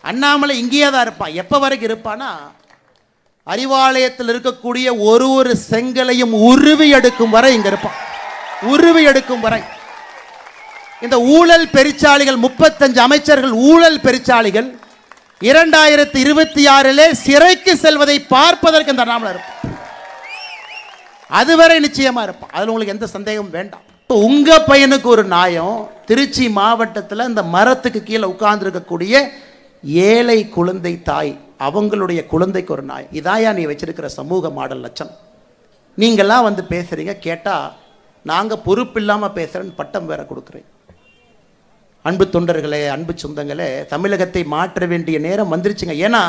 அண்ணாமலை இங்கேயே தான் இருப்பான். எப்போ வரைக்கும் இருப்பானா, அறிவாலயத்தில் இருக்கக்கூடிய ஒரு செங்கலையும் உருவி எடுக்கும் வரை இங்க இருப்பான். உருவி எடுக்கும் வரை. இந்த ஊழல் பெருச்சாளிகள் 35 அமைச்சர்கள் ஊழல் பெருச்சாளிகள் 2026 சிறைக்கு செல்வதை பார்ப்பதற்கு இந்த அண்ணாமலை இருப்பான். அதுவரை நிச்சயமா இருப்பான். அதில் உங்களுக்கு எந்த சந்தேகம் வேண்டாம். உங்க பையனுக்கு ஒரு நியாயம். திருச்சி மாவட்டத்தில் இந்த மரத்துக்கு கீழே உட்கார்ந்து இருக்கக்கூடிய ஏழை குழந்தை தாய், அவங்களுடைய குழந்தைக்கு ஒரு நியாயம். இதாயா நீ வச்சிருக்கிற சமூக மாடல் லட்சணம்? நீங்கள்லாம் வந்து பேசுறீங்க, கேட்டால் நாங்கள் பொறுப்பு இல்லாமல் பேசுகிறேன்னு பட்டம் வேற கொடுக்குறேன். அன்பு தொண்டர்களே, அன்பு சொந்தங்களே, தமிழகத்தை மாற்ற வேண்டிய நேரம் வந்துருச்சுங்க. ஏன்னா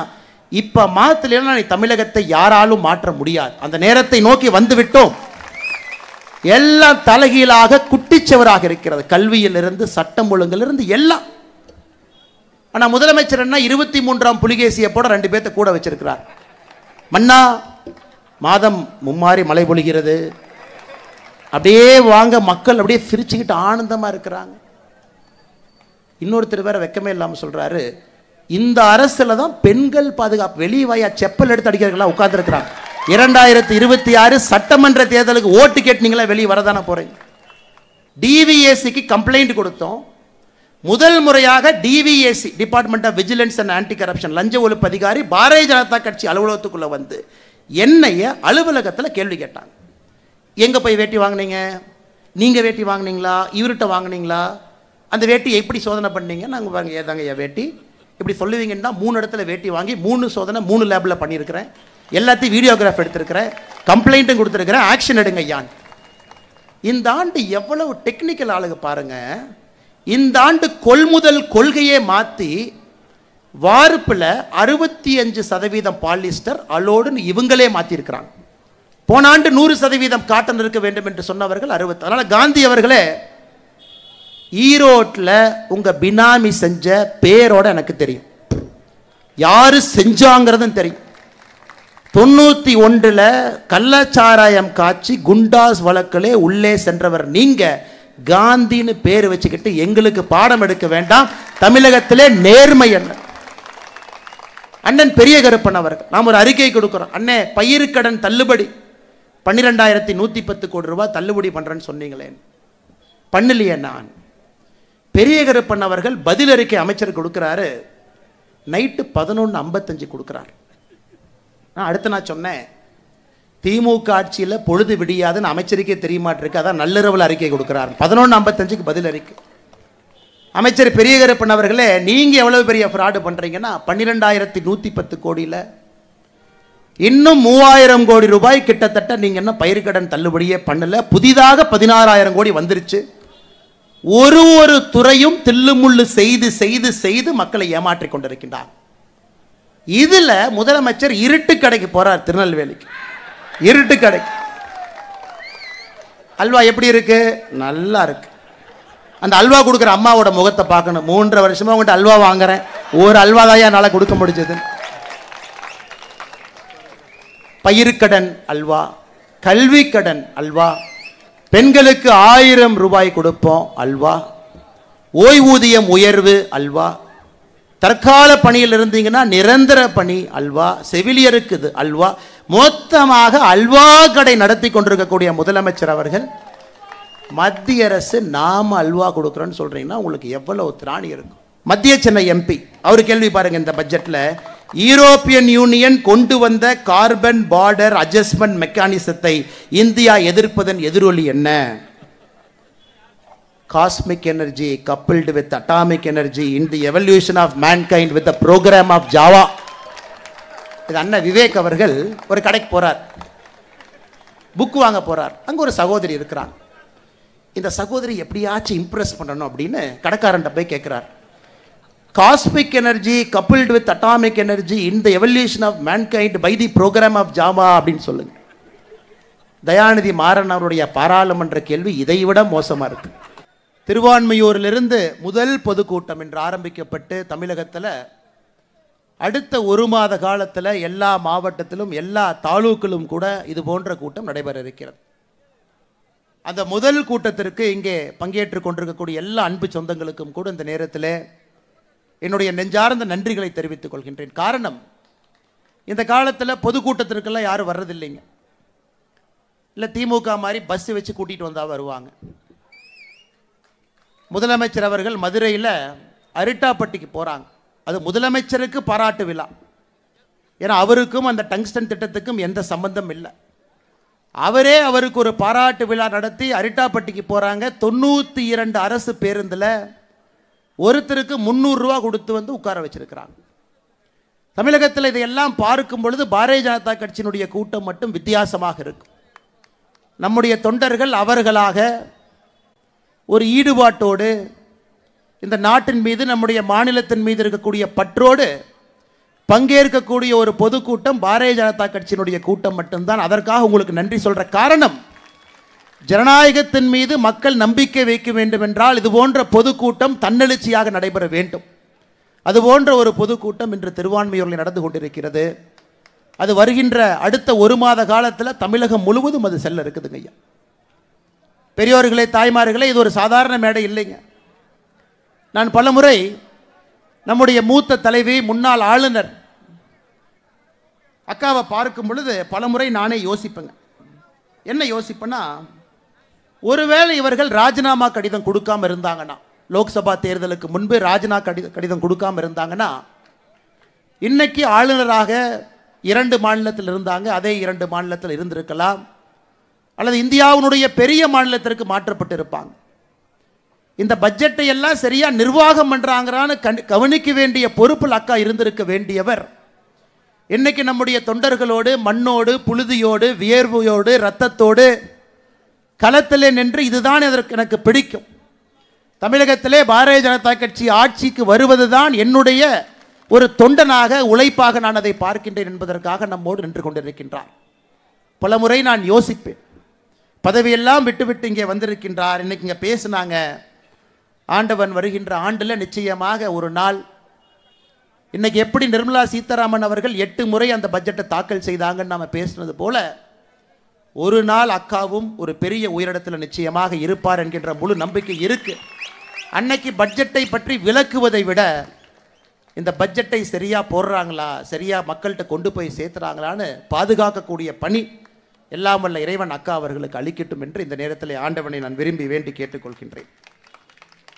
இப்போ மாற்றலைன்னா தமிழகத்தை யாராலும் மாற்ற முடியாது. அந்த நேரத்தை நோக்கி வந்து விட்டோம். எல்லாம் தலைகீழாக குட்டிச்சவராக இருக்கிறது. கல்வியிலிருந்து சட்டம் ஒழுங்கிலிருந்து எல்லாம். ஆனால் முதலமைச்சர் என்ன 23ஆம் புலிகேசியை போட 2 பேர்த்த கூட வச்சிருக்கிறார். மன்னா மாதம் மும்மாறி மழை பொழிகிறது, அப்படியே வாங்க, மக்கள் அப்படியே சிரிச்சுக்கிட்டு ஆனந்தமாக இருக்கிறாங்க. இன்னொருத்தர் வேற வெக்கமே இல்லாமல் சொல்றாரு, இந்த அரசுல தான் பெண்கள் பாதுகாப்பு. வெளியே வாயா செப்பல் எடுத்து அடிக்கிறவங்களா உட்கார்ந்துருக்கிறாங்க. 2026 சட்டமன்ற தேர்தலுக்கு ஓட்டு கேட்டீங்களா, வெளியே வரதானே போறீங்க. டிவிஎஸ்சிக்கு கம்ப்ளைண்ட் கொடுத்தோம். முதல் முறையாக DVSC, department of vigilance and anti corruption, லஞ்ச ஒழிப்பு அதிகாரி பாரதிய ஜனதா கட்சி அலுவலகத்துக்குள்ள வந்து என்னைய அலுவலகத்தில் கேள்வி கேட்டாங்க. எங்க போய் வேட்டி வாங்கினீங்க, நீங்க வேட்டி வாங்கினீங்களா, இவர்கிட்ட வாங்கினீங்களா, அந்த வேட்டி எப்படி சோதனை பண்ணீங்க? நாங்கள் வாங்க ஏதாங்க என் வேட்டி இப்படி சொல்லுவீங்கன்னா 3 இடத்துல வேட்டி வாங்கி 3 சோதனை 3 லேபில் பண்ணியிருக்கிறேன். எல்லாத்தையும் வீடியோகிராஃப் எடுத்திருக்கிறேன், கம்ப்ளைண்ட்டும் கொடுத்துருக்கிறேன், ஆக்ஷன் எடுங்க ஐயான். இந்த ஆண்டு எவ்வளவு டெக்னிக்கல் ஆளுங்க பாருங்க. இந்த ஆண்டு கொள்முதல் கொள்கையை மாற்றி வார்ப்பில் 65% பாலிஸ்டர் அலோடுன்னு இவங்களே மாற்றிருக்கிறாங்க. போன ஆண்டு 100% காட்டன் இருக்க வேண்டும் என்று சொன்னவர்கள் 60. அதனால காந்தி அவர்களே, ஈரோட்டில் உங்க பினாமி செஞ்ச பேரோட எனக்கு தெரியும், யாரு செஞ்சாங்கிறதும் தெரியும். 91 கள்ளச்சாராயம் காட்சி குண்டாஸ் வழக்கிலே உள்ளே சென்றவர் நீங்க. காந்தின்னு பேர் வச்சுக்கிட்டு எங்களுக்கு பாடம் எடுக்க வேண்டாம். தமிழகத்திலே நேர்மை என்ன. அண்ணன் பெரிய கருப்பன் அவர்கள் நாம் ஒரு அறிக்கை கொடுக்கிறோம். அண்ணே பயிர்க்கடன் தள்ளுபடி 12,110 கோடி ரூபாய் தள்ளுபடி பண்றேன்னு சொன்னீங்களே, பண்ணலையே. நான் பெரிய கருப்பன் அவர்கள் பதில் அறிக்கை அமைச்சர் கொடுக்கிறாரு, நைட்டு 11:55 கொடுக்கிறார். அடுத்து நான் சொன்னேன், திமுக ஆட்சியில் பொழுது விடியாதுன்னு அமைச்சருக்கே தெரியமாட்டிருக்கு, அதான் நள்ளிரவில் அறிக்கை கொடுக்கிறார். 11:55 பதில் அறிக்கை. அமைச்சர் பெரிய கருப்பன் அவர்களே, நீங்க எவ்வளவு பெரிய ஃப்ராடு பண்றீங்கன்னா, 12,110 கோடியில் இன்னும் 3000 கோடி ரூபாய் கிட்டத்தட்ட நீங்க என்ன பயிர்க்கடன் தள்ளுபடியே பண்ணல. புதிதாக 16,000 கோடி வந்துருச்சு. ஒரு துறையும் தில்லுமுள்ளு செய்து செய்து செய்து மக்களை ஏமாற்றிக் கொண்டிருக்கின்றார். இதுல முதலமைச்சர் இருட்டு கடைக்கு போறார். திருநெல்வேலிக்கு இருட்டு கடைக்கு. அல்வா எப்படி இருக்கு? நல்லா இருக்கு. அந்த அல்வா கொடுக்குற அம்மாவோட முகத்தை பார்க்கணும். 3.5 வருஷமா உங்கள்கிட்ட அல்வா வாங்குறேன், ஒரு அல்வா தான் என்னால் கொடுக்க முடிஞ்சது. பயிர்க்கடன் அல்வா, கல்வி கடன் அல்வா, பெண்களுக்கு 1000 ரூபாய் கொடுப்போம் அல்வா, ஓய்வூதியம் உயர்வு அல்வா, தற்கால பணியில் இருந்தீங்கன்னா நிரந்தர பணி அல்வா, செவிலியருக்கு இது அல்வா. மொத்தமாக அல்வா கடை நடத்தி கொண்டிருக்கக்கூடிய முதலமைச்சர் அவர்கள் மத்திய அரசு நாம அல்வா கொடுக்குறோன்னு சொல்றீங்கன்னா உங்களுக்கு எவ்வளவு திராணி இருக்கும். மத்திய சென்னை எம்பி அவர் கேள்வி பாருங்க, இந்த பட்ஜெட்ல யூரோப்பியன் யூனியன் கொண்டு வந்த கார்பன் பார்டர் அட்ஜஸ்ட்மெண்ட் மெக்கானிசத்தை இந்தியா எதிர்ப்பதன் எதிரொலி என்ன? Cosmic energy coupled with atomic energy in the evolution of mankind with the program of Java. இது அண்ணா விவேக் அவர்கள் ஒரு கடைக்கு போறார், புக் வாங்க போறார். அங்க ஒரு சகோதரி இருக்கிறாங்க. இந்த சகோதரி எப்படியாச்சும் இம்ப்ரெஸ் பண்ணணும் அப்படின்னு கடைக்காரன்ட்ட போய் கேட்கிறார். Cosmic energy coupled with atomic energy in the evolution of mankind by the program of Java அப்படின்னு சொல்லுங்க. தயாநிதி மாறன் அவருடைய பாராளுமன்ற கேள்வி இதைவிட மோசமா இருக்கு. திருவான்மையூரிலிருந்து முதல் பொதுக்கூட்டம் என்று ஆரம்பிக்கப்பட்டு தமிழகத்தில் அடுத்த 1 மாத காலத்தில் எல்லா மாவட்டத்திலும் எல்லா தாலூக்கிலும் கூட இது போன்ற கூட்டம் நடைபெற இருக்கிறது. அந்த முதல் கூட்டத்திற்கு இங்கே பங்கேற்று கொண்டிருக்கக்கூடிய எல்லா அன்பு சொந்தங்களுக்கும் கூட இந்த நேரத்தில் என்னுடைய நெஞ்சார்ந்த நன்றிகளை தெரிவித்துக் கொள்கின்றேன். காரணம், இந்த காலத்தில் பொதுக்கூட்டத்திற்கெல்லாம் யாரும் வர்றதில்லைங்க. இல்லை திமுக மாதிரி பஸ் வச்சு கூட்டிகிட்டு வந்தால் வருவாங்க. முதலமைச்சர் அவர்கள் மதுரையில் அரிட்டாப்பட்டிக்கு போகிறாங்க. அது முதலமைச்சருக்கு பாராட்டு விழா. ஏன்னா அவருக்கும் அந்த டங்ஸ்டன் திட்டத்துக்கும் எந்த சம்பந்தம் இல்லை. அவரே அவருக்கு ஒரு பாராட்டு விழா நடத்தி அரிட்டாப்பட்டிக்கு போகிறாங்க. 92 அரசு பேருந்தில் ஒருத்தருக்கு 300 ரூபா கொடுத்து வந்து உட்கார வச்சிருக்கிறாங்க. தமிழகத்தில் இதையெல்லாம் பார்க்கும் பொழுது பாரதிய ஜனதா கட்சியினுடைய கூட்டம் மட்டும் வித்தியாசமாக இருக்கும். நம்முடைய தொண்டர்கள் அவர்களாக ஒரு ஈடுபாட்டோடு இந்த நாட்டின் மீது, நம்முடைய மாநிலத்தின் மீது இருக்கக்கூடிய பற்றோடு பங்கேற்கக்கூடிய ஒரு பொதுக்கூட்டம் பாரதிய ஜனதா கட்சியினுடைய கூட்டம் மட்டும்தான். அதற்காக உங்களுக்கு நன்றி சொல்ற காரணம், ஜனநாயகத்தின் மீது மக்கள் நம்பிக்கை வைக்க வேண்டும் என்றால் இது போன்ற பொதுக்கூட்டம் தன்னெழுச்சியாக நடைபெற வேண்டும். அதுபோன்ற ஒரு பொதுக்கூட்டம் இன்று திருவான்மியூரில் நடந்து கொண்டிருக்கிறது. அது வருகின்ற அடுத்த 1 மாத காலத்தில் தமிழகம் முழுவதும் அது செல்ல இருக்குதுங்க ஐயா. பெரியோர்களே, தாய்மார்களே, இது ஒரு சாதாரண மேடை இல்லைங்க. நான் பலமுறை நம்முடைய மூத்த தலைவி, முன்னாள் ஆளுநர் அக்காவை பார்க்கும் பொழுது பலமுறை நானே யோசிப்பேங்க. என்ன யோசிப்பேன்னா, ஒருவேளை இவர்கள் ராஜினாமா கடிதம் கொடுக்காம இருந்தாங்கன்னா, லோக்சபா தேர்தலுக்கு முன்பு கடிதம் கொடுக்காம இருந்தாங்கன்னா, இன்னைக்கு ஆளுநராக 2 மாநிலத்தில் இருந்தாங்க, அதே 2 மாநிலத்தில் இருந்திருக்கலாம், அல்லது இந்தியாவினுடைய பெரிய மாநிலத்திற்கு மாற்றப்பட்டு இருப்பாங்க. இந்த பட்ஜெட்டை எல்லாம் சரியா நிர்வாகம் பண்றாங்கறான்னு கவனிக்க வேண்டிய பொறுப்பில் அக்கா இருந்திருக்க வேண்டியவர், இன்னைக்கு நம்முடைய தொண்டர்களோடு, மண்ணோடு, புழுதியோடு, வியர்வையோடு, இரத்தத்தோடு களத்திலே நின்று இதுதான் எனக்கு பிடிக்கும், தமிழகத்திலே பாரதிய ஜனதா கட்சி ஆட்சிக்கு வருவதுதான் என்னுடைய ஒரு தொண்டனாக, உழைப்பாக நான் அதை பார்க்கின்றேன் என்பதற்காக நம்மோடு நின்று கொண்டிருக்கின்றார். பலமுறை நான் யோசிப்பேன், பதவியெல்லாம் விட்டுவிட்டு இங்கே வந்திருக்கின்றார், இன்னைக்கு இங்கே பேசினாங்க, ஆண்டவன் வருகின்ற ஆண்டில் நிச்சயமாக ஒரு நாள், இன்னைக்கு எப்படி நிர்மலா சீதாராமன் அவர்கள் 8 முறை அந்த பட்ஜெட்டை தாக்கல் செய்தாங்கன்னு நாம் பேசினது போல, ஒரு நாள் அக்காவும் ஒரு பெரிய உயரிடத்தில் நிச்சயமாக இருப்பார் என்கின்ற முழு நம்பிக்கை இருக்கு. அன்னைக்கு பட்ஜெட்டை பற்றி விளக்குவதை விட இந்த பட்ஜெட்டை சரியா போடுறாங்களா, சரியா மக்கள்கிட்ட கொண்டு போய் சேர்த்துறாங்களான்னு பாதுகாக்கக்கூடிய பணி எல்லாம் வல்ல இறைவன் அக்கா அவர்களுக்கு அளிக்கட்டும் என்று இந்த நேரத்தில் ஆண்டவனை நான் விரும்பி வேண்டி கேட்டுக்கொள்கின்றேன்.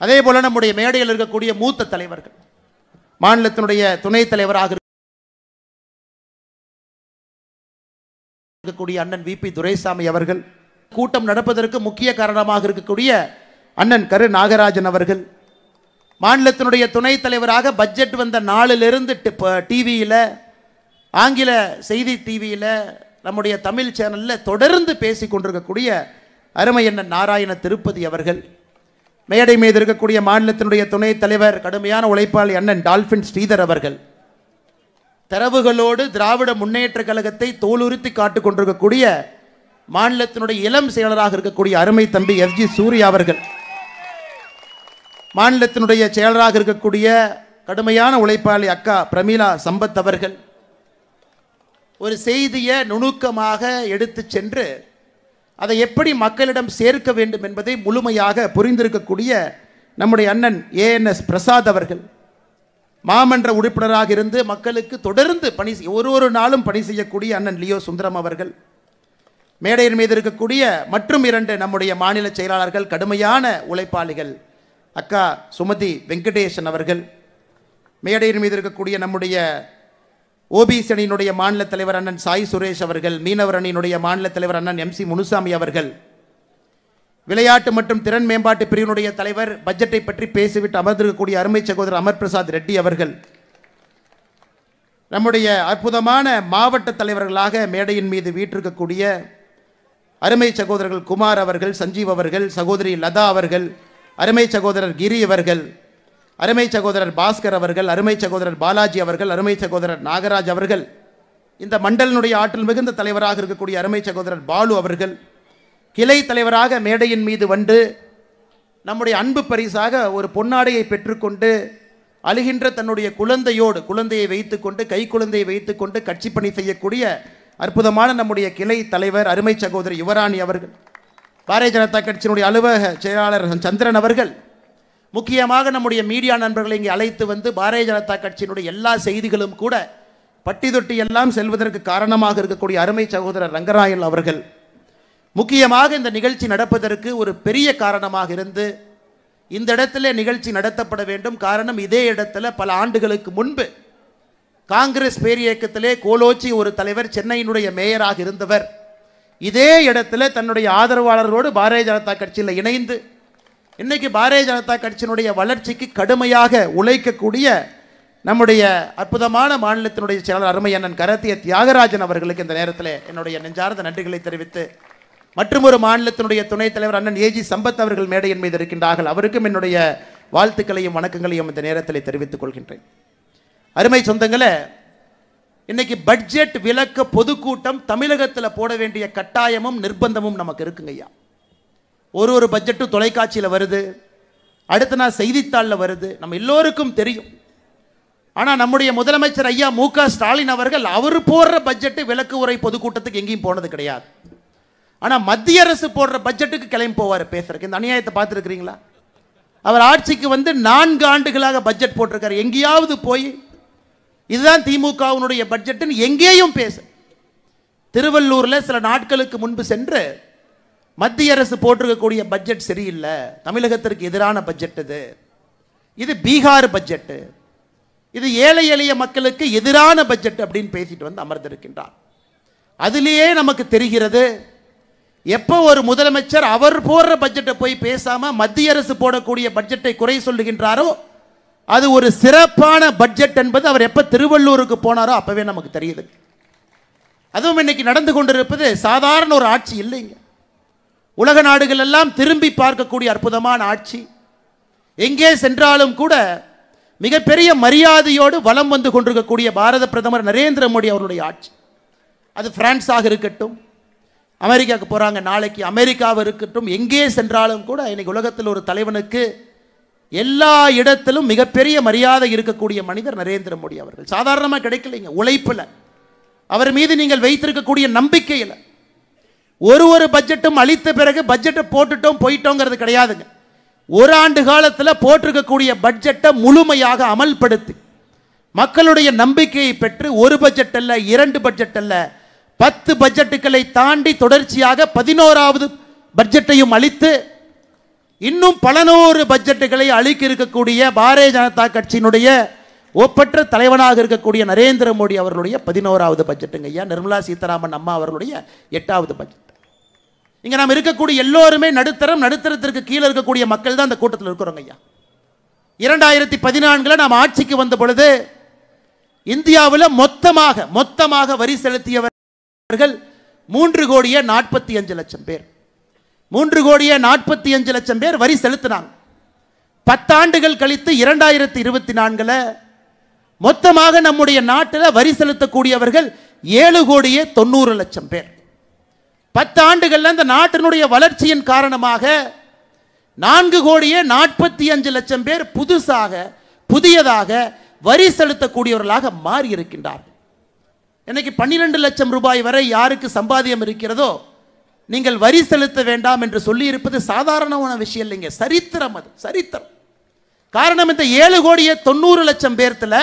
அதே போல நம்முடைய மேடையில் இருக்கக்கூடிய மூத்த தலைவர்கள், மாநிலத்தினுடைய துணைத் தலைவராக இருக்கக்கூடிய அண்ணன் VP துரைசாமி அவர்கள், கூட்டம் நடப்பதற்கு முக்கிய காரணமாக இருக்கக்கூடிய அண்ணன் கரு நாகராஜன் அவர்கள், மாநிலத்தினுடைய துணைத் தலைவராக பட்ஜெட் வந்த நாளிலிருந்து டிவியில், ஆங்கில செய்தி டிவியில், நம்முடைய தமிழ் சேனலில் தொடர்ந்து பேசி கொண்டிருக்கக்கூடிய அருமை அண்ணன் நாராயண திருப்பதி அவர்கள், மேடை மீது இருக்கக்கூடிய மாநிலத்தினுடைய துணைத் தலைவர், கடுமையான உழைப்பாளி அண்ணன் டால்பின் ஸ்ரீதர் அவர்கள், தரவுகளோடு திராவிட முன்னேற்ற கழகத்தை தோலுறுத்தி காட்டுக் கொண்டிருக்கக்கூடிய மாநிலத்தினுடைய இளம் செயலராக இருக்கக்கூடிய அருமை தம்பி FG சூர்யா அவர்கள், மாநிலத்தினுடைய செயலராக இருக்கக்கூடிய கடுமையான உழைப்பாளி அக்கா பிரமீளா சம்பத் அவர்கள், ஒரு செய்தியை நுணுக்கமாக எடுத்து சென்று அதை எப்படி மக்களிடம் சேர்க்க வேண்டும் என்பதை முழுமையாக புரிந்திருக்கக்கூடிய நம்முடைய அண்ணன் ANS பிரசாத் அவர்கள், மாமன்ற உறுப்பினராக இருந்து மக்களுக்கு தொடர்ந்து ஒரு நாளும் பணி செய்யக்கூடிய அண்ணன் லியோ சுந்தரம் அவர்கள், மேடையின் மீது இருக்கக்கூடிய மற்றும் 2 நம்முடைய மாநில செயலாளர்கள், கடுமையான உழைப்பாளிகள் அக்கா சுமதி வெங்கடேசன் அவர்கள், மேடையின் மீது இருக்கக்கூடிய நம்முடைய OBC அணியினுடைய மாநில தலைவர் அண்ணன் சாய் சுரேஷ் அவர்கள், மீனவர் அணியினுடைய மாநில தலைவர் அண்ணன் MC முனுசாமி அவர்கள், விளையாட்டு மற்றும் திறன் மேம்பாட்டு பிரிவினுடைய தலைவர், பட்ஜெட்டை பற்றி பேசிவிட்டு அமர்ந்திருக்கக்கூடிய அருமை சகோதரர் அமர் பிரசாத் ரெட்டி அவர்கள், நம்முடைய அற்புதமான மாவட்ட தலைவர்களாக மேடையின் மீது வீற்றிருக்கக்கூடிய அருமை சகோதரர்கள் குமார் அவர்கள், சஞ்சீவ் அவர்கள், சகோதரி லதா அவர்கள், அருமை சகோதரர் கிரி அவர்கள், அருமை சகோதரர் பாஸ்கர் அவர்கள், அருமை சகோதரர் பாலாஜி அவர்கள், அருமை சகோதரர் நாகராஜ் அவர்கள், இந்த மண்டலினுடைய ஆற்றல் மிகுந்த தலைவராக இருக்கக்கூடிய அருமை சகோதரர் பாலு அவர்கள், கிளை தலைவராக மேடையின் மீது வந்து நம்முடைய அன்பு பரிசாக ஒரு பொன்னாடையை பெற்றுக்கொண்டு அழுகின்ற தன்னுடைய குழந்தையை வைத்துக்கொண்டு, கை குழந்தையை வைத்துக்கொண்டு கட்சி பணி செய்யக்கூடிய அற்புதமான நம்முடைய கிளை தலைவர் அருமை சகோதரி யுவராணி அவர்கள், பாரதிய ஜனதா கட்சியினுடைய அலுவலக செயலாளர் சந்திரன் அவர்கள், முக்கியமாக நம்முடைய மீடியா நண்பர்களை இங்கே அழைத்து வந்து பாரதிய ஜனதா கட்சியினுடைய எல்லா செய்திகளும் கூட பட்டி தொட்டி எல்லாம் செல்வதற்கு காரணமாக இருக்கக்கூடிய அருமை சகோதரர் ரங்கராயன் அவர்கள் முக்கியமாக இந்த நிகழ்ச்சி நடப்பதற்கு ஒரு பெரிய காரணமாக இருந்து இந்த இடத்துல நிகழ்ச்சி நடத்தப்பட வேண்டும். காரணம், இதே இடத்துல பல ஆண்டுகளுக்கு முன்பு காங்கிரஸ் பேரியக்கத்திலே கோலோச்சி ஒரு தலைவர், சென்னையினுடைய மேயராக இருந்தவர், இதே இடத்துல தன்னுடைய ஆதரவாளர்களோடு பாரதிய ஜனதா கட்சியில் இணைந்து இன்னைக்கு பாரதிய ஜனதா கட்சியினுடைய வளர்ச்சிக்கு கடுமையாக உழைக்கக்கூடிய நம்முடைய அற்புதமான மாநிலத்தினுடைய செயலாளர் அருமை அண்ணன் கரத்திய தியாகராஜன் அவர்களுக்கு இந்த நேரத்தில் என்னுடைய நெஞ்சார்ந்த நன்றிகளை தெரிவித்து, மற்றும் ஒரு மாநிலத்தினுடைய துணைத் தலைவர் அண்ணன் ஏஜி சம்பத் அவர்கள் மேடையின் மீது இருக்கின்றார்கள், அவருக்கும் என்னுடைய வாழ்த்துக்களையும் வணக்கங்களையும் இந்த நேரத்தில் தெரிவித்துக் கொள்கின்றேன். அருமை சொந்தங்களே, இன்னைக்கு பட்ஜெட் விளக்க பொதுக்கூட்டம் தமிழகத்தில் போட வேண்டிய கட்டாயமும் நிர்பந்தமும் நமக்கு இருக்குங்க ஐயா. ஒரு பட்ஜெட்டும் தொலைக்காட்சியில் வருது, அடுத்த நாள் செய்தித்தாளில் வருது, நம்ம எல்லோருக்கும் தெரியும். ஆனால் நம்முடைய முதலமைச்சர் ஐயா மு.க. ஸ்டாலின் அவர்கள் அவர் போடுற பட்ஜெட்டு விளக்கு உரை பொதுக்கூட்டத்துக்கு எங்கேயும் போனது கிடையாது. ஆனால் மத்திய அரசு போடுற பட்ஜெட்டுக்கு கிளம்பி போவார் பேசுறதுக்கு. இந்த அநியாயத்தை பார்த்துருக்கிறீங்களா? அவர் ஆட்சிக்கு வந்து 4 ஆண்டுகளாக பட்ஜெட் போட்டிருக்காரு. எங்கேயாவது போய் இதுதான் திமுகவினுடைய பட்ஜெட்டுன்னு எங்கேயும் பேச. திருவள்ளூரில் சில நாட்களுக்கு முன்பு சென்று மத்திய அரசு போட்டிருக்கக்கூடிய பட்ஜெட் சரியில்லை, தமிழகத்திற்கு எதிரான பட்ஜெட் இது பீகார் பட்ஜெட்டு, இது ஏழை எளிய மக்களுக்கு எதிரான பட்ஜெட் அப்படின்னு பேசிட்டு வந்து அமர்ந்திருக்கின்றார். அதிலேயே நமக்கு தெரிகிறது, எப்போ ஒரு முதலமைச்சர் அவர் போடுற பட்ஜெட்டை போய் பேசாம மத்திய அரசு போடக்கூடிய பட்ஜெட்டை குறை சொல்லுகின்றாரோ அது ஒரு சிறப்பான பட்ஜெட் என்பது அவர் எப்ப திருவள்ளூருக்கு போனாரோ அப்பவே நமக்கு தெரியுது. அதுவும் இன்னைக்கு நடந்து கொண்டிருப்பது சாதாரண ஒரு ஆட்சி இல்லைங்க. உலக நாடுகள் எல்லாம் திரும்பி பார்க்கக்கூடிய அற்புதமான ஆட்சி. எங்கே சென்றாலும் கூட மிகப்பெரிய மரியாதையோடு வலம் வந்து கொண்டிருக்கக்கூடிய பாரத பிரதமர் நரேந்திர மோடி அவருடைய ஆட்சி. அது பிரான்ஸாக இருக்கட்டும், அமெரிக்காவுக்கு போகிறாங்க நாளைக்கு, அமெரிக்காவாக இருக்கட்டும், எங்கே சென்றாலும் கூட இன்னைக்கு உலகத்தில் ஒரு தலைவனுக்கு எல்லா இடத்திலும் மிகப்பெரிய மரியாதை இருக்கக்கூடிய மனிதர் நரேந்திர மோடி அவர்கள். சாதாரணமாக கிடைக்கலைங்க, உழைப்பில், அவர் மீது நீங்கள் வைத்திருக்கக்கூடிய நம்பிக்கையில். ஒரு பட்ஜெட்டும் அளித்த பிறகு பட்ஜெட்டை போட்டுட்டோம் போயிட்டோங்கிறது கிடையாதுங்க. ஒரு ஆண்டு காலத்தில் போட்டிருக்கக்கூடிய பட்ஜெட்டை முழுமையாக அமல்படுத்தி மக்களுடைய நம்பிக்கையை பெற்று ஒரு பட்ஜெட் அல்ல, 2 பட்ஜெட் அல்ல, 10 பட்ஜெட்டுகளை தாண்டி தொடர்ச்சியாக 11வது பட்ஜெட்டையும் அளித்து இன்னும் பல 100 பட்ஜெட்டுகளை அளிக்க இருக்கக்கூடிய பாரதிய ஜனதா கட்சியினுடைய ஒப்பற்ற தலைவனாக இருக்கக்கூடிய நரேந்திர மோடி அவர்களுடைய 11வது பட்ஜெட்டுங்க ஐயா. நிர்மலா சீதாராமன் அம்மா அவர்களுடைய 8வது பட்ஜெட். இங்க நாம் இருக்கக்கூடிய எல்லோருமே நடுத்தரத்திற்கு கீழே இருக்கக்கூடிய மக்கள் தான் அந்த கூட்டத்தில் இருக்கிறோங்க ஐயா. 2014 நாம் ஆட்சிக்கு வந்த பொழுது இந்தியாவில் மொத்தமாக வரி செலுத்தியவர்கள் 3,45,00,000 பேர். 3,45,00,000 பேர் வரி செலுத்தினாங்க. 10 ஆண்டுகள் கழித்து 2024 மொத்தமாக நம்முடைய நாட்டில் வரி செலுத்தக்கூடியவர்கள் 7,90,00,000 பேர். 10 ஆண்டுகள்ல இந்த நாட்டினுடைய வளர்ச்சியின் காரணமாக 4,45,00,000 பேர் புதியதாக வரி செலுத்தக்கூடியவர்களாக மாறி இருக்கின்றார். இன்னைக்கு 12 லட்சம் ரூபாய் வரை யாருக்கு சம்பாத்தியம் இருக்கிறதோ நீங்கள் வரி செலுத்த வேண்டாம் என்று சொல்லி இருப்பது சாதாரணமான விஷயம் இல்லைங்க, சரித்திரம். அது சரித்திரம். காரணம், இந்த 7,90,00,000 பேர்த்துல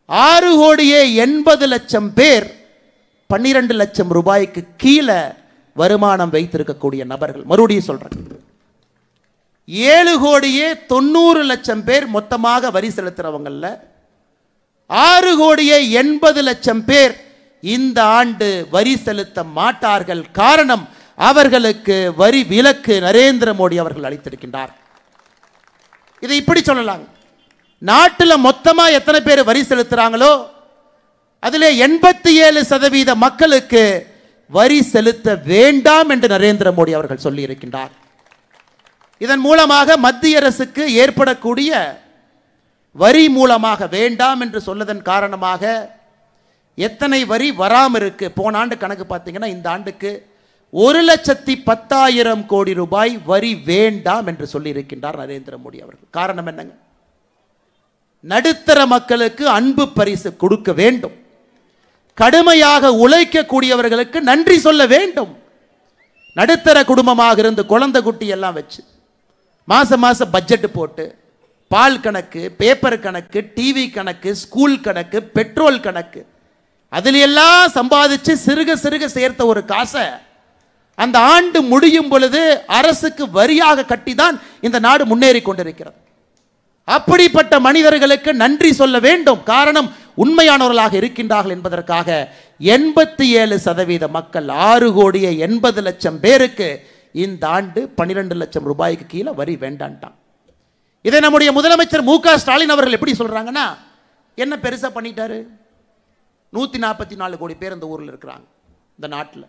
6,80,00,000 பேர் 12 லட்சம் ரூபாய்க்கு கீழே வருமானம் வைத்திருக்கக்கூடிய நபர்கள். மறுபடியும் சொல்றேன், 7,90,00,000 பேர் மொத்தமாக வரி செலுத்துறவங்கல்ல 6,80,00,000 பேர் இந்த ஆண்டு வரி செலுத்த மாட்டார்கள். காரணம், அவர்களுக்கு வரி விலக்கு நரேந்திர மோடி அவர்கள் அளித்திருக்கின்றார். இதை இப்படி சொல்லலாம், நாட்டில் மொத்தமா எத்தனை பேர் வரி செலுத்துறாங்களோ அதிலே 87% மக்களுக்கு வரி செலுத்த வேண்டாம் என்று நரேந்திர மோடி அவர்கள் சொல்லி இருக்கின்றார். இதன் மூலமாக மத்திய அரசுக்கு ஏற்படக்கூடிய வரி மூலமாக வேண்டாம் என்று சொல்லதன் காரணமாக எத்தனை வரி வராமல் இருக்கு. போன ஆண்டு கணக்கு பார்த்தீங்கன்னா இந்த ஆண்டுக்கு 1,10,000 கோடி ரூபாய் வரி வேண்டாம் என்று சொல்லி இருக்கின்றார் நரேந்திர மோடி அவர்கள். காரணம் என்னங்க? நடுத்தர மக்களுக்கு அன்பு பரிசு கொடுக்க வேண்டும், கடுமையாக உழைக்கக்கூடியவர்களுக்கு நன்றி சொல்ல வேண்டும். நடுத்தர குடும்பமாக இருந்து குழந்தை குட்டி எல்லாம் வச்சு மாசம் மாசம் பட்ஜெட் போட்டு பால் கணக்கு, பேப்பர் கணக்கு, டிவி கணக்கு, ஸ்கூல் கணக்கு, பெட்ரோல் கணக்கு, அதில் எல்லாம் சம்பாதிச்சு சிறுக சிறுக சேர்த்த ஒரு காசை அந்த ஆண்டு முடியும் பொழுது அரசுக்கு வரியாக கட்டிதான் இந்த நாடு முன்னேறி கொண்டிருக்கிறது. அப்படிப்பட்ட மனிதர்களுக்கு நன்றி சொல்ல வேண்டும். காரணம், உண்மையானவர்களாக இருக்கின்றார்கள் என்பதற்காக 87% மக்கள் 6,80,00,000 பேருக்கு இந்த ஆண்டு 12 லட்சம் ரூபாய்க்கு கீழே வரி வேண்டான்ட்டான். இதை நம்முடைய முதலமைச்சர் மு க ஸ்டாலின் அவர்கள் எப்படி சொல்றாங்கன்னா, என்ன பெருசா பண்ணிட்டாரு? 144 கோடி பேர் இந்த ஊரில் இருக்கிறாங்க. இந்த நாட்டில்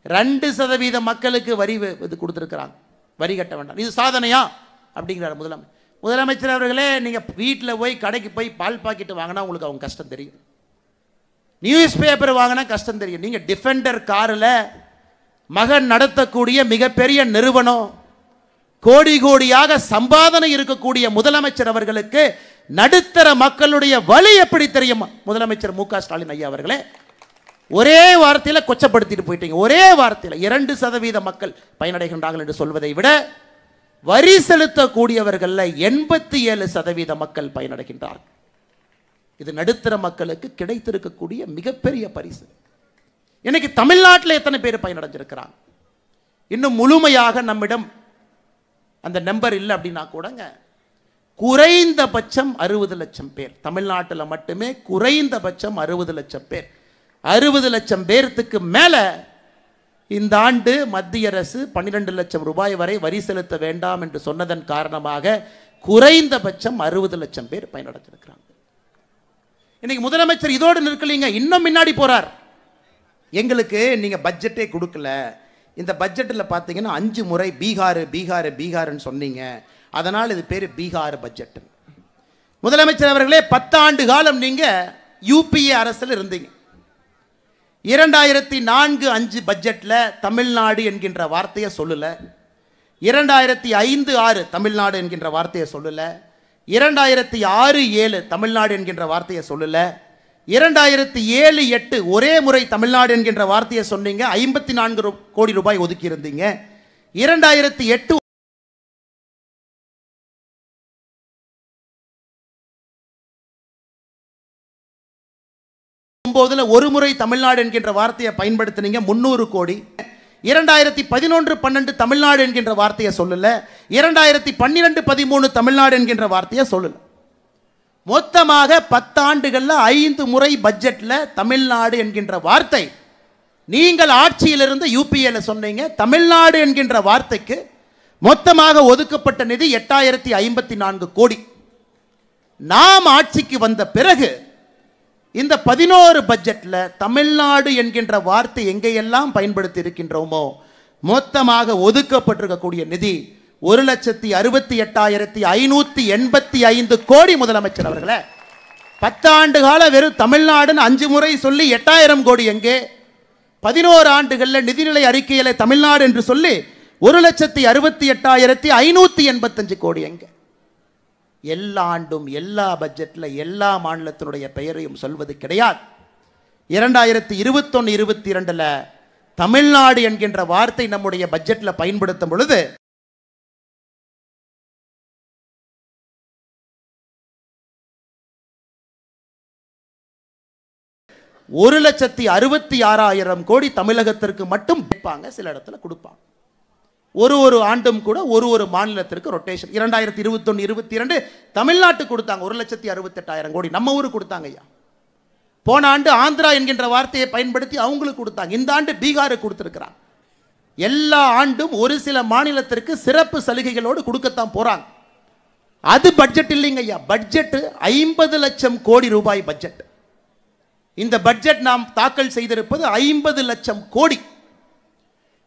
2% மக்களுக்கு வரி இது கொடுத்துருக்கிறாங்க, வரி கட்ட வேண்டாம், இது சாதனையா அப்படிங்கிறார் முதலமைச்சர் அவர்களே. நீங்கள் வீட்டில் போய் கடைக்கு போய் பால் பாக்கெட்டு வாங்கினா உங்களுக்கு அவங்க கஷ்டம் தெரியும், நியூஸ் பேப்பர் வாங்கினா கஷ்டம் தெரியும். நீங்கள் டிஃபெண்டர் காரில் மகன் நடத்தக்கூடிய மிகப்பெரிய நிறுவனம், கோடி கோடியாக சம்பாதனை இருக்கக்கூடிய முதலமைச்சர் அவர்களுக்கு நடுத்தர மக்களுடைய வலி எப்படி தெரியும்? முதலமைச்சர் மு க ஸ்டாலின் ஐயா அவர்களே, ஒரே வார்த்தையில் கொச்சப்படுத்திட்டு போயிட்டீங்க. ஒரே வார்த்தையில் 2% மக்கள் பயனடைகின்றார்கள் என்று சொல்வதை விட வரி செலுத்தக்கூடியவர்கள் 87% மக்கள் பயனடைகின்றார்கள். இது நடுத்தர மக்களுக்கு கிடைத்திருக்கக்கூடிய மிகப்பெரிய பரிசு. இன்னைக்கு தமிழ்நாட்டில் எத்தனை பேர் பயனடைஞ்சிருக்கிறாங்க? இன்னும் முழுமையாக நம்மிடம் அந்த நம்பர் இல்லை அப்படின்னா கூடங்க, குறைந்தபட்சம் 60 லட்சம் பேர் தமிழ்நாட்டில் மட்டுமே, குறைந்தபட்சம் 60 லட்சம் பேர். 60 லட்சம் பேருக்கு மேலே இந்த ஆண்டு மத்திய அரசு 12 லட்சம் ரூபாய் வரை வரி செலுத்த வேண்டாம் என்று சொன்னதன் காரணமாக குறைந்தபட்சம் 60 லட்சம் பேர் பயனடைஞ்சிருக்கிறாங்க. இன்னைக்கு முதலமைச்சர் இதோடு நிற்கலீங்க, இன்னும் முன்னாடி போறார். எங்களுக்கு நீங்க பட்ஜெட்டே கொடுக்கல, இந்த பட்ஜெட்டில் பார்த்தீங்கன்னா 5 முறை பீகார் பீகார் பீகார்னு சொன்னீங்க, அதனால் இது பேர் பீகார் பட்ஜெட். முதலமைச்சர் அவர்களே, 10 ஆண்டு காலம் நீங்க யூபிஏ அரசில் இருந்தீங்க. 2004-05 பட்ஜெட்ல தமிழ்நாடு என்கின்ற வார்த்தையை சொல்லல, 2005-06 தமிழ்நாடு என்கின்ற வார்த்தையை சொல்லல, 2006-07 தமிழ்நாடு என்கின்ற வார்த்தையை சொல்லல, 2007-08 ஒரே முறை தமிழ்நாடு என்கின்ற வார்த்தையை சொன்னீங்க, 54 கோடி ரூபாய் ஒதுக்கி இருந்தீங்க. 2008 ஒரு முறை தமிழ்நாடு என்கின்ற வார்த்தையை பயன்படுத்தினீங்க, 300 கோடி. 2011-12 தமிழ்நாடு என்கின்ற வார்த்தையை சொல்லல, 2012-13 தமிழ்நாடு என்கின்ற வார்த்தையை சொல்லல. மொத்தமாக 10 ஆண்டுகள்ல 5 முறை பட்ஜெட்ல தமிழ்நாடு என்கின்ற வார்த்தை. நீங்கள் ஆட்சியிலிருந்து யூபிஏல சொன்னீங்க, தமிழ்நாடு என்கின்ற வார்த்தைக்கு மொத்தமாக ஒதுக்கப்பட்ட நிதி 8054 கோடி. நாம் ஆட்சிக்கு வந்த பிறகு இந்த 11 பட்ஜெட்ல தமிழ்நாடு என்கின்ற வார்த்தை எங்கெல்லாம் பயன்படுத்தி இருக்கின்றோமோ மொத்தமாக ஒதுக்கப்பட்டிருக்கக்கூடிய நிதி 1,68,585 கோடி. முதலமைச்சர் அவர்களே, 10 ஆண்டு கால வெறும் தமிழ்நாடுன்னு 5 முறை சொல்லி 8000 கோடி எங்கே? 11 ஆண்டுகளில் நிதிநிலை அறிக்கையில தமிழ்நாடு என்று சொல்லி 1,68,585 கோடி எங்கே? எல்லா ஆண்டும் எல்லா பட்ஜெட்ல எல்லா மாநிலத்தினுடைய பெயரையும் சொல்வது கிடையாது. 2021-22 தமிழ்நாடு என்கின்ற வார்த்தை நம்முடைய பட்ஜெட்ல பயன்படுத்தும் பொழுது $1,66,000 கோடி தமிழகத்திற்கு மட்டும் கேட்பாங்க, சில இடத்துல கொடுப்பாங்க. ஒரு ஆண்டும் கூட ஒரு மாநிலத்திற்கு ரொட்டேஷன். 2021-22 தமிழ்நாட்டுக்கு கொடுத்தாங்க 1,68,000 கோடி, நம்ம ஊருக்கு கொடுத்தாங்க ஐயா. போன ஆண்டு ஆந்திரா என்கின்ற வார்த்தையை பயன்படுத்தி அவங்களுக்கு கொடுத்தாங்க, இந்த ஆண்டு பீகாருக்கு கொடுத்திருக்கிறாங்க. எல்லா ஆண்டும் ஒரு சில மாநிலத்திற்கு சிறப்பு சலுகைகளோடு கொடுக்கத்தான் போறாங்க. அது பட்ஜெட் இல்லைங்க ஐயா. பட்ஜெட் 50 லட்சம் கோடி ரூபாய் பட்ஜெட். இந்த பட்ஜெட் நாம் தாக்கல் செய்திருப்பது 50 லட்சம் கோடி.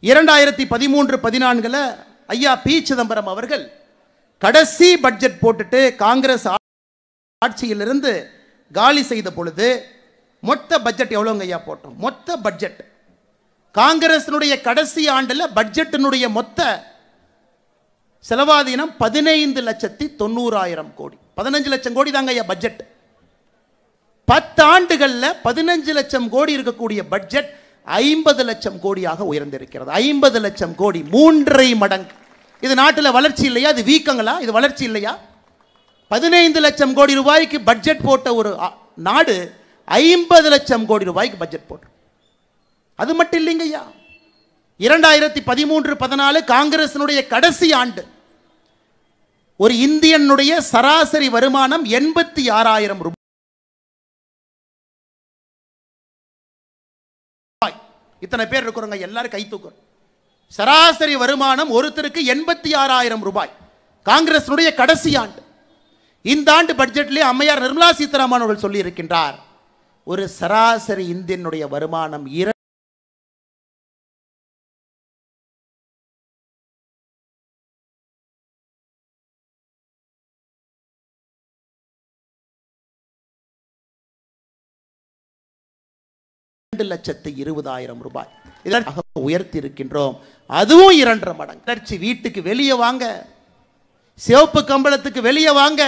2013-14 ஐயா பி சிதம்பரம் அவர்கள் கடைசி பட்ஜெட் போட்டுட்டு காங்கிரஸ் ஆட்சியிலிருந்து காலி செய்த பொழுது மொத்த பட்ஜெட் எவ்வளவுங்க ஐயா போட்டோம்? மொத்த பட்ஜெட் காங்கிரசினுடைய கடைசி ஆண்டுல பட்ஜெட்டினுடைய மொத்த செலவாதீனம் 15,90,000 கோடி. 15 லட்சம் கோடி தாங்க ஐயா பட்ஜெட். 10 ஆண்டுகள்ல 15 லட்சம் கோடி இருக்கக்கூடிய பட்ஜெட் 50 லட்சம் கோடியாக உயர்ந்திருக்கிறது. 50 லட்சம் கோடி, 3.5 மடங்கு. இது நாட்டில் வளர்ச்சி இல்லையா? இது வீக்கங்களா? இது வளர்ச்சி இல்லையா? 15 லட்சம் கோடி ரூபாய்க்கு பட்ஜெட் போட்ட ஒரு நாடு 50 லட்சம் கோடி ரூபாய்க்கு பட்ஜெட் போட்டு. அது மட்டும் இல்லைங்க ஐயா, 2013-14 காங்கிரசினுடைய கடைசி ஆண்டு ஒரு இந்தியனுடைய சராசரி வருமானம் 86,000 ரூபாய். இத்தனை பேர் இருக்கிறோங்க, எல்லாரும் கை தூக்குறோம். சராசரி வருமானம் ஒருத்தருக்கு 86,000 ரூபாய். காங்கிரசினுடைய கடைசி ஆண்டு. இந்த ஆண்டு பட்ஜெட்லேயே அம்மையார் நிர்மலா சீதாராமன் அவர்கள் சொல்லி இருக்கின்றார், ஒரு சராசரி இந்தியனுடைய வருமானம் $2,20,000 ரூபாய். இதற்காக உயர்த்தி இருக்கின்றோம். அதுவும் 2.5 மடங்கு. வீட்டுக்கு வெளியே வாங்க, சிவப்பு கம்பளத்துக்கு வெளியே வாங்க,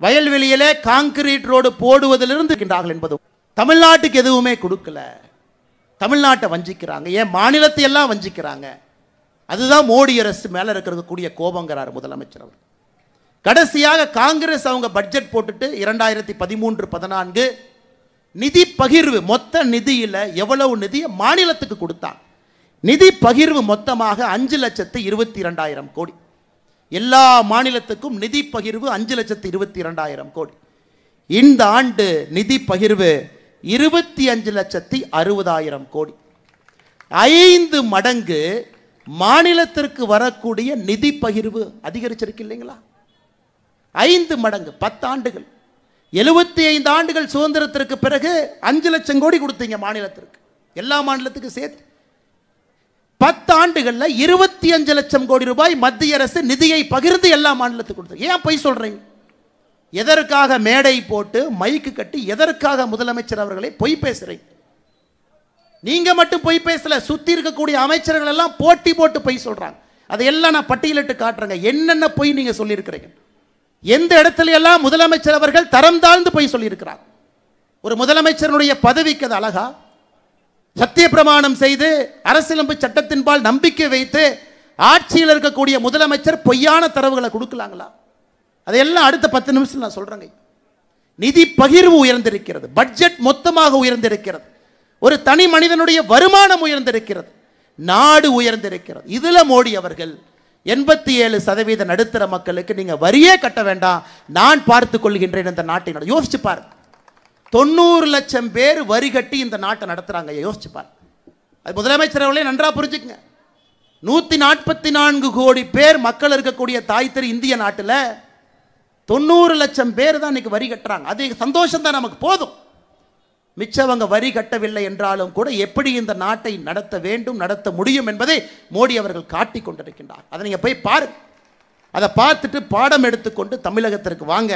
வயல்வெளியிலே கான்கிரீட் ரோடு போடுவதிலிருந்து இருக்கின்றார்கள் என்பதும். தமிழ்நாட்டுக்கு எதுவுமே கொடுக்கல, தமிழ்நாட்டை வஞ்சிக்கிறாங்க, ஏன் மாநிலத்தை எல்லாம் வஞ்சிக்கிறாங்க. அதுதான் மோடி அரசு மேல இருக்கக்கூடிய கோபங்கிறார் முதலமைச்சர் அவர். கடைசியாக காங்கிரஸ் அவங்க பட்ஜெட் போட்டுட்டு 2013-14 நிதி பகிர்வு, மொத்த நிதியில எவ்வளவு நிதியை மாநிலத்துக்கு கொடுத்தாங்க. நிதி பகிர்வு மொத்தமாக 5,22,000 கோடி. எல்லா மாநிலத்துக்கும் நிதி பகிர்வு 5,22,000 கோடி. இந்த ஆண்டு நிதி பகிர்வு 25,60,000 கோடி. 5 மடங்கு மாநிலத்திற்கு வரக்கூடிய நிதி பகிர்வு அதிகரிச்சிருக்கு இல்லைங்களா? 5 மடங்கு. 10 ஆண்டுகள், 75 ஆண்டுகள் சுதந்திரத்திற்கு பிறகு 5 லட்சம் கோடி கொடுத்தீங்க மாநிலத்திற்கு, எல்லா மாநிலத்துக்கும் சேர்த்து. 10 ஆண்டுகளில் 25 லட்சம் கோடி ரூபாய் மத்திய அரசு நிதியை பகிர்ந்து எல்லா மாநிலத்துக்கும் கொடுத்து. ஏன் பொய் சொல்றீங்க? எதற்காக மேடை போட்டு மைக்கு கட்டி எதற்காக முதலமைச்சர் அவர்களை பொய் பேசுறீங்க? நீங்க மட்டும் பொய் பேசல, சுத்தி இருக்கக்கூடிய அமைச்சர்கள் எல்லாம் போட்டி போட்டு பொய் சொல்றாங்க. அதையெல்லாம் நான் பட்டியலிட்டு காட்டுறேங்க, என்னென்ன பொய் நீங்க சொல்லியிருக்கிறீங்க. எந்த இடத்துல எல்லாம் முதலமைச்சர் அவர்கள் தரம் தாழ்ந்து பொய் சொல்லியிருக்கிறார். ஒரு முதலமைச்சருடைய பதவிக்கு அது அழகா? சத்திய பிரமாணம் செய்து அரசியலமைப்பு சட்டத்தின்பால் நம்பிக்கை வைத்து ஆட்சியில் இருக்கக்கூடிய முதலமைச்சர் பொய்யான தரவுகளை கொடுக்கலாங்களா? அதையெல்லாம் அடுத்த 10 நிமிஷம் நான் சொல்றேங்க. நிதி பகிர்வு உயர்ந்திருக்கிறது, பட்ஜெட் மொத்தமாக உயர்ந்திருக்கிறது, ஒரு தனி மனிதனுடைய வருமானம் உயர்ந்திருக்கிறது, நாடு உயர்ந்திருக்கிறது. இதுல மோடி அவர்கள் 87% நடுத்தர மக்களுக்கு நீங்க வரியே கட்ட வேண்டாம், நான் பார்த்துக் கொள்கின்றேன் இந்த நாட்டை. யோசிச்சு பாரு, 90 லட்சம் பேர் வரி கட்டி இந்த நாட்டை நடத்துறாங்க. யோசிச்சு பாரு. அது முதலமைச்சர் அவர்களே நன்றா புரிஞ்சுக்குங்க. 144 கோடி பேர் மக்கள் இருக்கக்கூடிய தாய் திரு இந்திய நாட்டில் 90 லட்சம் பேர் தான் இன்னைக்கு வரி கட்டுறாங்க. அது சந்தோஷம் தான், நமக்கு போதும். மிச்சவங்க வரி கட்டவில்லை என்றாலும் கூட எப்படி இந்த நாட்டை நடத்த வேண்டும், நடத்த முடியும் என்பதை மோடி அவர்கள் காட்டிக் கொண்டிருக்கின்றார். அதை நீங்க போய் பாருங்க. அதை பார்த்துட்டு பாடம் எடுத்துக்கொண்டு தமிழகத்திற்கு வாங்க.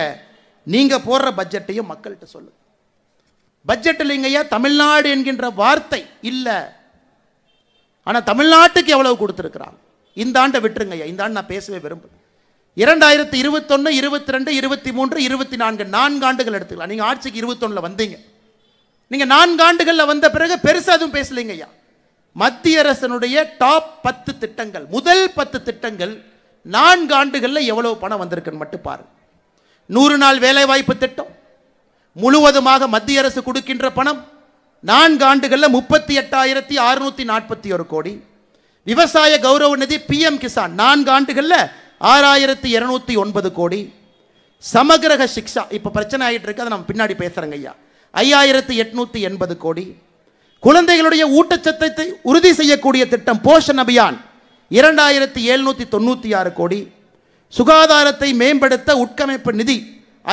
நீங்க போடுற பட்ஜெட்டையும் மக்கள்கிட்ட சொல்லுங்க. பட்ஜெட் இல்லைங்கய்யா, தமிழ்நாடு என்கின்ற வார்த்தை இல்லை. ஆனால் தமிழ்நாட்டுக்கு எவ்வளவு கொடுத்துருக்கிறாங்க. இந்த ஆண்டை விட்டுருங்கய்யா, இந்த ஆண்டு நான் பேசவே விரும்புகிறேன். 2021, 22, 23, 24 4 ஆண்டுகள் எடுத்துக்கலாம். நீங்கள் ஆட்சிக்கு 21 வந்தீங்க. நீங்கள் 4 ஆண்டுகளில் வந்த பிறகு பெருசாக எதுவும் பேசலைங்க ஐயா. மத்திய அரசனுடைய டாப் 10 திட்டங்கள், முதல் 10 திட்டங்கள் 4 ஆண்டுகளில் எவ்வளவு பணம் வந்திருக்குன்னு மட்டும் பாருங்க. 100 நாள் வேலைவாய்ப்பு திட்டம் முழுவதுமாக மத்திய அரசு கொடுக்கின்ற பணம் 4 ஆண்டுகளில் 38,641 கோடி. விவசாய கௌரவ நிதி PM கிசான் 4 ஆண்டுகளில் 6,209 கோடி. சமகிரக சிக்ஷா இப்போ பிரச்சனை ஆகிட்டு இருக்கு, அதை நம்ம பின்னாடி பேசுறேங்க ஐயா, 5,880 கோடி. குழந்தைகளுடைய ஊட்டச்சத்தை உறுதி செய்யக்கூடிய திட்டம் போஷன் அபியான் 2,796 கோடி. சுகாதாரத்தை மேம்படுத்த உட்கமைப்பு நிதி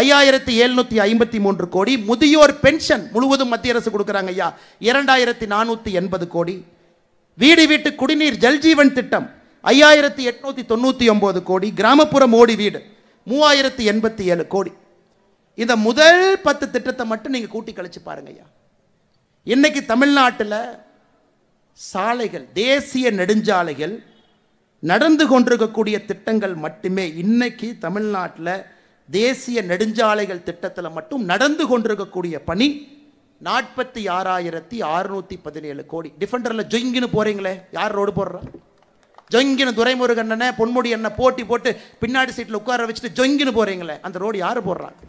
5,753 கோடி. முதியோர் பென்ஷன் முழுவதும் மத்திய அரசு கொடுக்குறாங்க ஐயா, 2,480 கோடி. வீடு வீட்டு குடிநீர் ஜல்ஜீவன் திட்டம் 5,899 கோடி. கிராமப்புற மோடி வீடு 3,087 கோடி. இந்த முதல் 10 திட்டத்தை மட்டும் நீங்க கூட்டி கழிச்சு பாருங்க ஐயா. இன்னைக்கு தமிழ்நாட்டில் சாலைகள், தேசிய நெடுஞ்சாலைகள் நடந்து கொண்டிருக்கக்கூடிய திட்டங்கள் மட்டுமே இன்னைக்கு தமிழ்நாட்டில் தேசிய நெடுஞ்சாலைகள் திட்டத்தில் மட்டும் நடந்து கொண்டிருக்கக்கூடிய பணி 46,617 கோடி. டிஃபெண்டரில் ஜொங்கின்னு போறீங்களே, யார் ரோடு போடுறா? ஜொங்கின்னு துரைமுருகன் அண்ணன் பொன்முடி அண்ணன் போட்டி போட்டு பின்னாடி சீட்டில் உட்கார வச்சுட்டு ஜொங்கின்னு போறீங்களே, அந்த ரோடு யார் போடுறாங்க?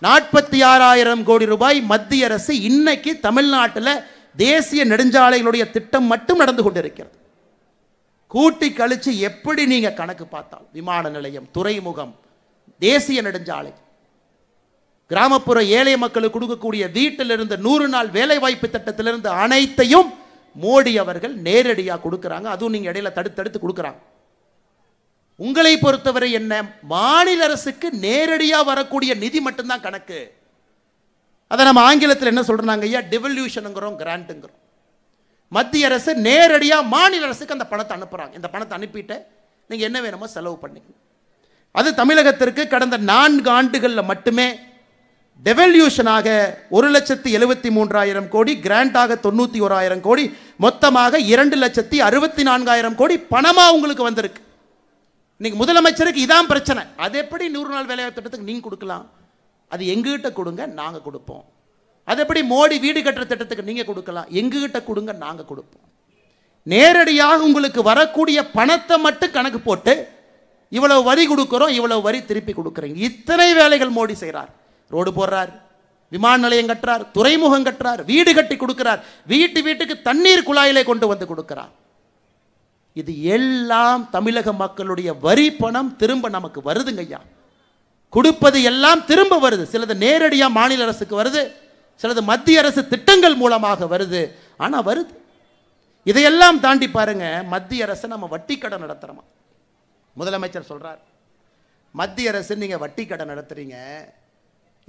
46,000 கோடி ரூபாய் மத்திய அரசு இன்னைக்கு தமிழ்நாட்டில் தேசிய நெடுஞ்சாலைகளுடைய திட்டம் மட்டும் நடந்து கொண்டிருக்கிறது. கூட்டி கழிச்சு எப்படி நீங்க கணக்கு பார்த்தால் விமான நிலையம், துறைமுகம், தேசிய நெடுஞ்சாலை, கிராமப்புற ஏழை மக்களுக்கு கொடுக்கக்கூடிய வீட்டிலிருந்து 100 நாள் வேலை வாய்ப்பு திட்டத்திலிருந்து அனைத்தையும் மோடி அவர்கள் நேரடியாக கொடுக்குறாங்க. அதுவும் நீங்க இடையில தடுத்து கொடுக்குறாங்க. உங்களை பொறுத்தவரை என்ன, மாநில அரசுக்கு நேரடியாக வரக்கூடிய நிதி மட்டும்தான் கணக்கு. அதை நம்ம ஆங்கிலத்தில் என்ன சொல்றாங்க ஐயா, டிவல்யூஷனுங்கிறோம், கிராண்ட்டுங்கிறோம். மத்திய அரசு நேரடியாக மாநில அரசுக்கு அந்த பணத்தை அனுப்புறாங்க. இந்த பணத்தை அனுப்பிட்டு நீங்க என்ன வேணுமோ செலவு பண்ணிக்கணும். அது தமிழகத்திற்கு கடந்த 4 ஆண்டுகளில் மட்டுமே டெவல்யூஷனாக 1,73,000 கோடி, கிராண்டாக 91,000 கோடி, மொத்தமாக 2,64,000 கோடி பணமா உங்களுக்கு வந்திருக்கு. இன்னைக்கு முதலமைச்சருக்கு இதான் பிரச்சனை. அது எப்படி 100 நாள் வேலைவாய்ப்பு திட்டத்துக்கு நீங்க கொடுக்கலாம்? அது எங்ககிட்ட கொடுங்க, நாங்க கொடுப்போம். அது எப்படி மோடி வீடு கட்டுற திட்டத்துக்கு நீங்க கொடுக்கலாம்? எங்ககிட்ட கொடுங்க, நாங்க கொடுப்போம். நேரடியாக உங்களுக்கு வரக்கூடிய பணத்தை மட்டும் கணக்கு போட்டு இவ்வளவு வரி கொடுக்கிறோம், இவ்வளவு வரி திருப்பி கொடுக்குறீங்க. இத்தனை வேலைகள் மோடி செய்கிறார். ரோடு போடுறார், விமான நிலையம் கட்டுறார், துறைமுகம் கட்டுறார், வீடு கட்டி கொடுக்கிறார், வீட்டுக்கு தண்ணீர் குழாயிலே கொண்டு வந்து கொடுக்கிறார். இது எல்லாம் தமிழக மக்களுடைய வரி பணம் திரும்ப நமக்கு வருதுங்க ஐயா. கொடுப்பது எல்லாம் திரும்ப வருது. சிலது நேரடியாக மாநில அரசுக்கு வருது, சிலது மத்திய அரசு திட்டங்கள் மூலமாக வருது. ஆனா வருது. இதையெல்லாம் தாண்டி பாருங்க, மத்திய அரசு நம்ம வட்டி கடை நடத்துறோமா? முதலமைச்சர் சொல்றார், மத்திய அரசு நீங்க வட்டி கடை நடத்துறீங்க,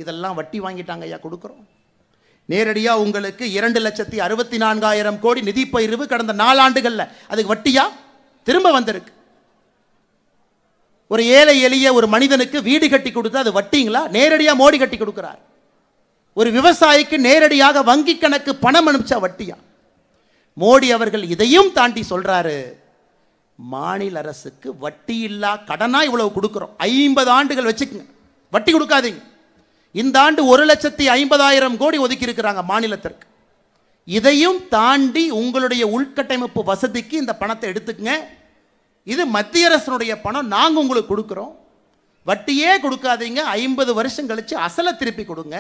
இதெல்லாம் வட்டி வாங்கிட்டாங்க ஐயா, கொடுக்குறோம். நேரடியாக உங்களுக்கு 2,64,000 கோடி நிதி பகிர்வு கடந்த 4 ஆண்டுகள்ல அதுக்கு வட்டியா திரும்ப வந்திருக்கு. ஒரு ஏழை எளிய ஒரு மனிதனுக்கு வீடு கட்டி கொடுத்தா அது வட்டிங்களா? நேரடியாக மோடி கட்டி கொடுக்கிறார். ஒரு விவசாயிக்கு நேரடியாக வங்கி கணக்கு பணம் அனுப்பிச்சா வட்டியா? மோடி அவர்கள் இதையும் தாண்டி சொல்றாரு, மாநில அரசுக்கு வட்டி இல்லா கடனா இவ்வளவு கொடுக்கிறோம், 50 ஆண்டுகள் வச்சுக்கங்க, வட்டி கொடுக்காதீங்க. இந்த ஆண்டு 1,50,000 கோடி ஒதுக்கி இருக்கிறாங்க மாநிலத்திற்கு. இதையும் தாண்டி உங்களுடைய உள்கட்டமைப்பு வசதிக்கு இந்த பணத்தை எடுத்துக்கங்க, இது மத்திய அரசுடைய பணம், நாங்க உங்களுக்கு கொடுக்கிறோம், வட்டியே கொடுக்காதீங்க, 50 வருஷம் கழிச்சு அசலை திருப்பி கொடுங்க,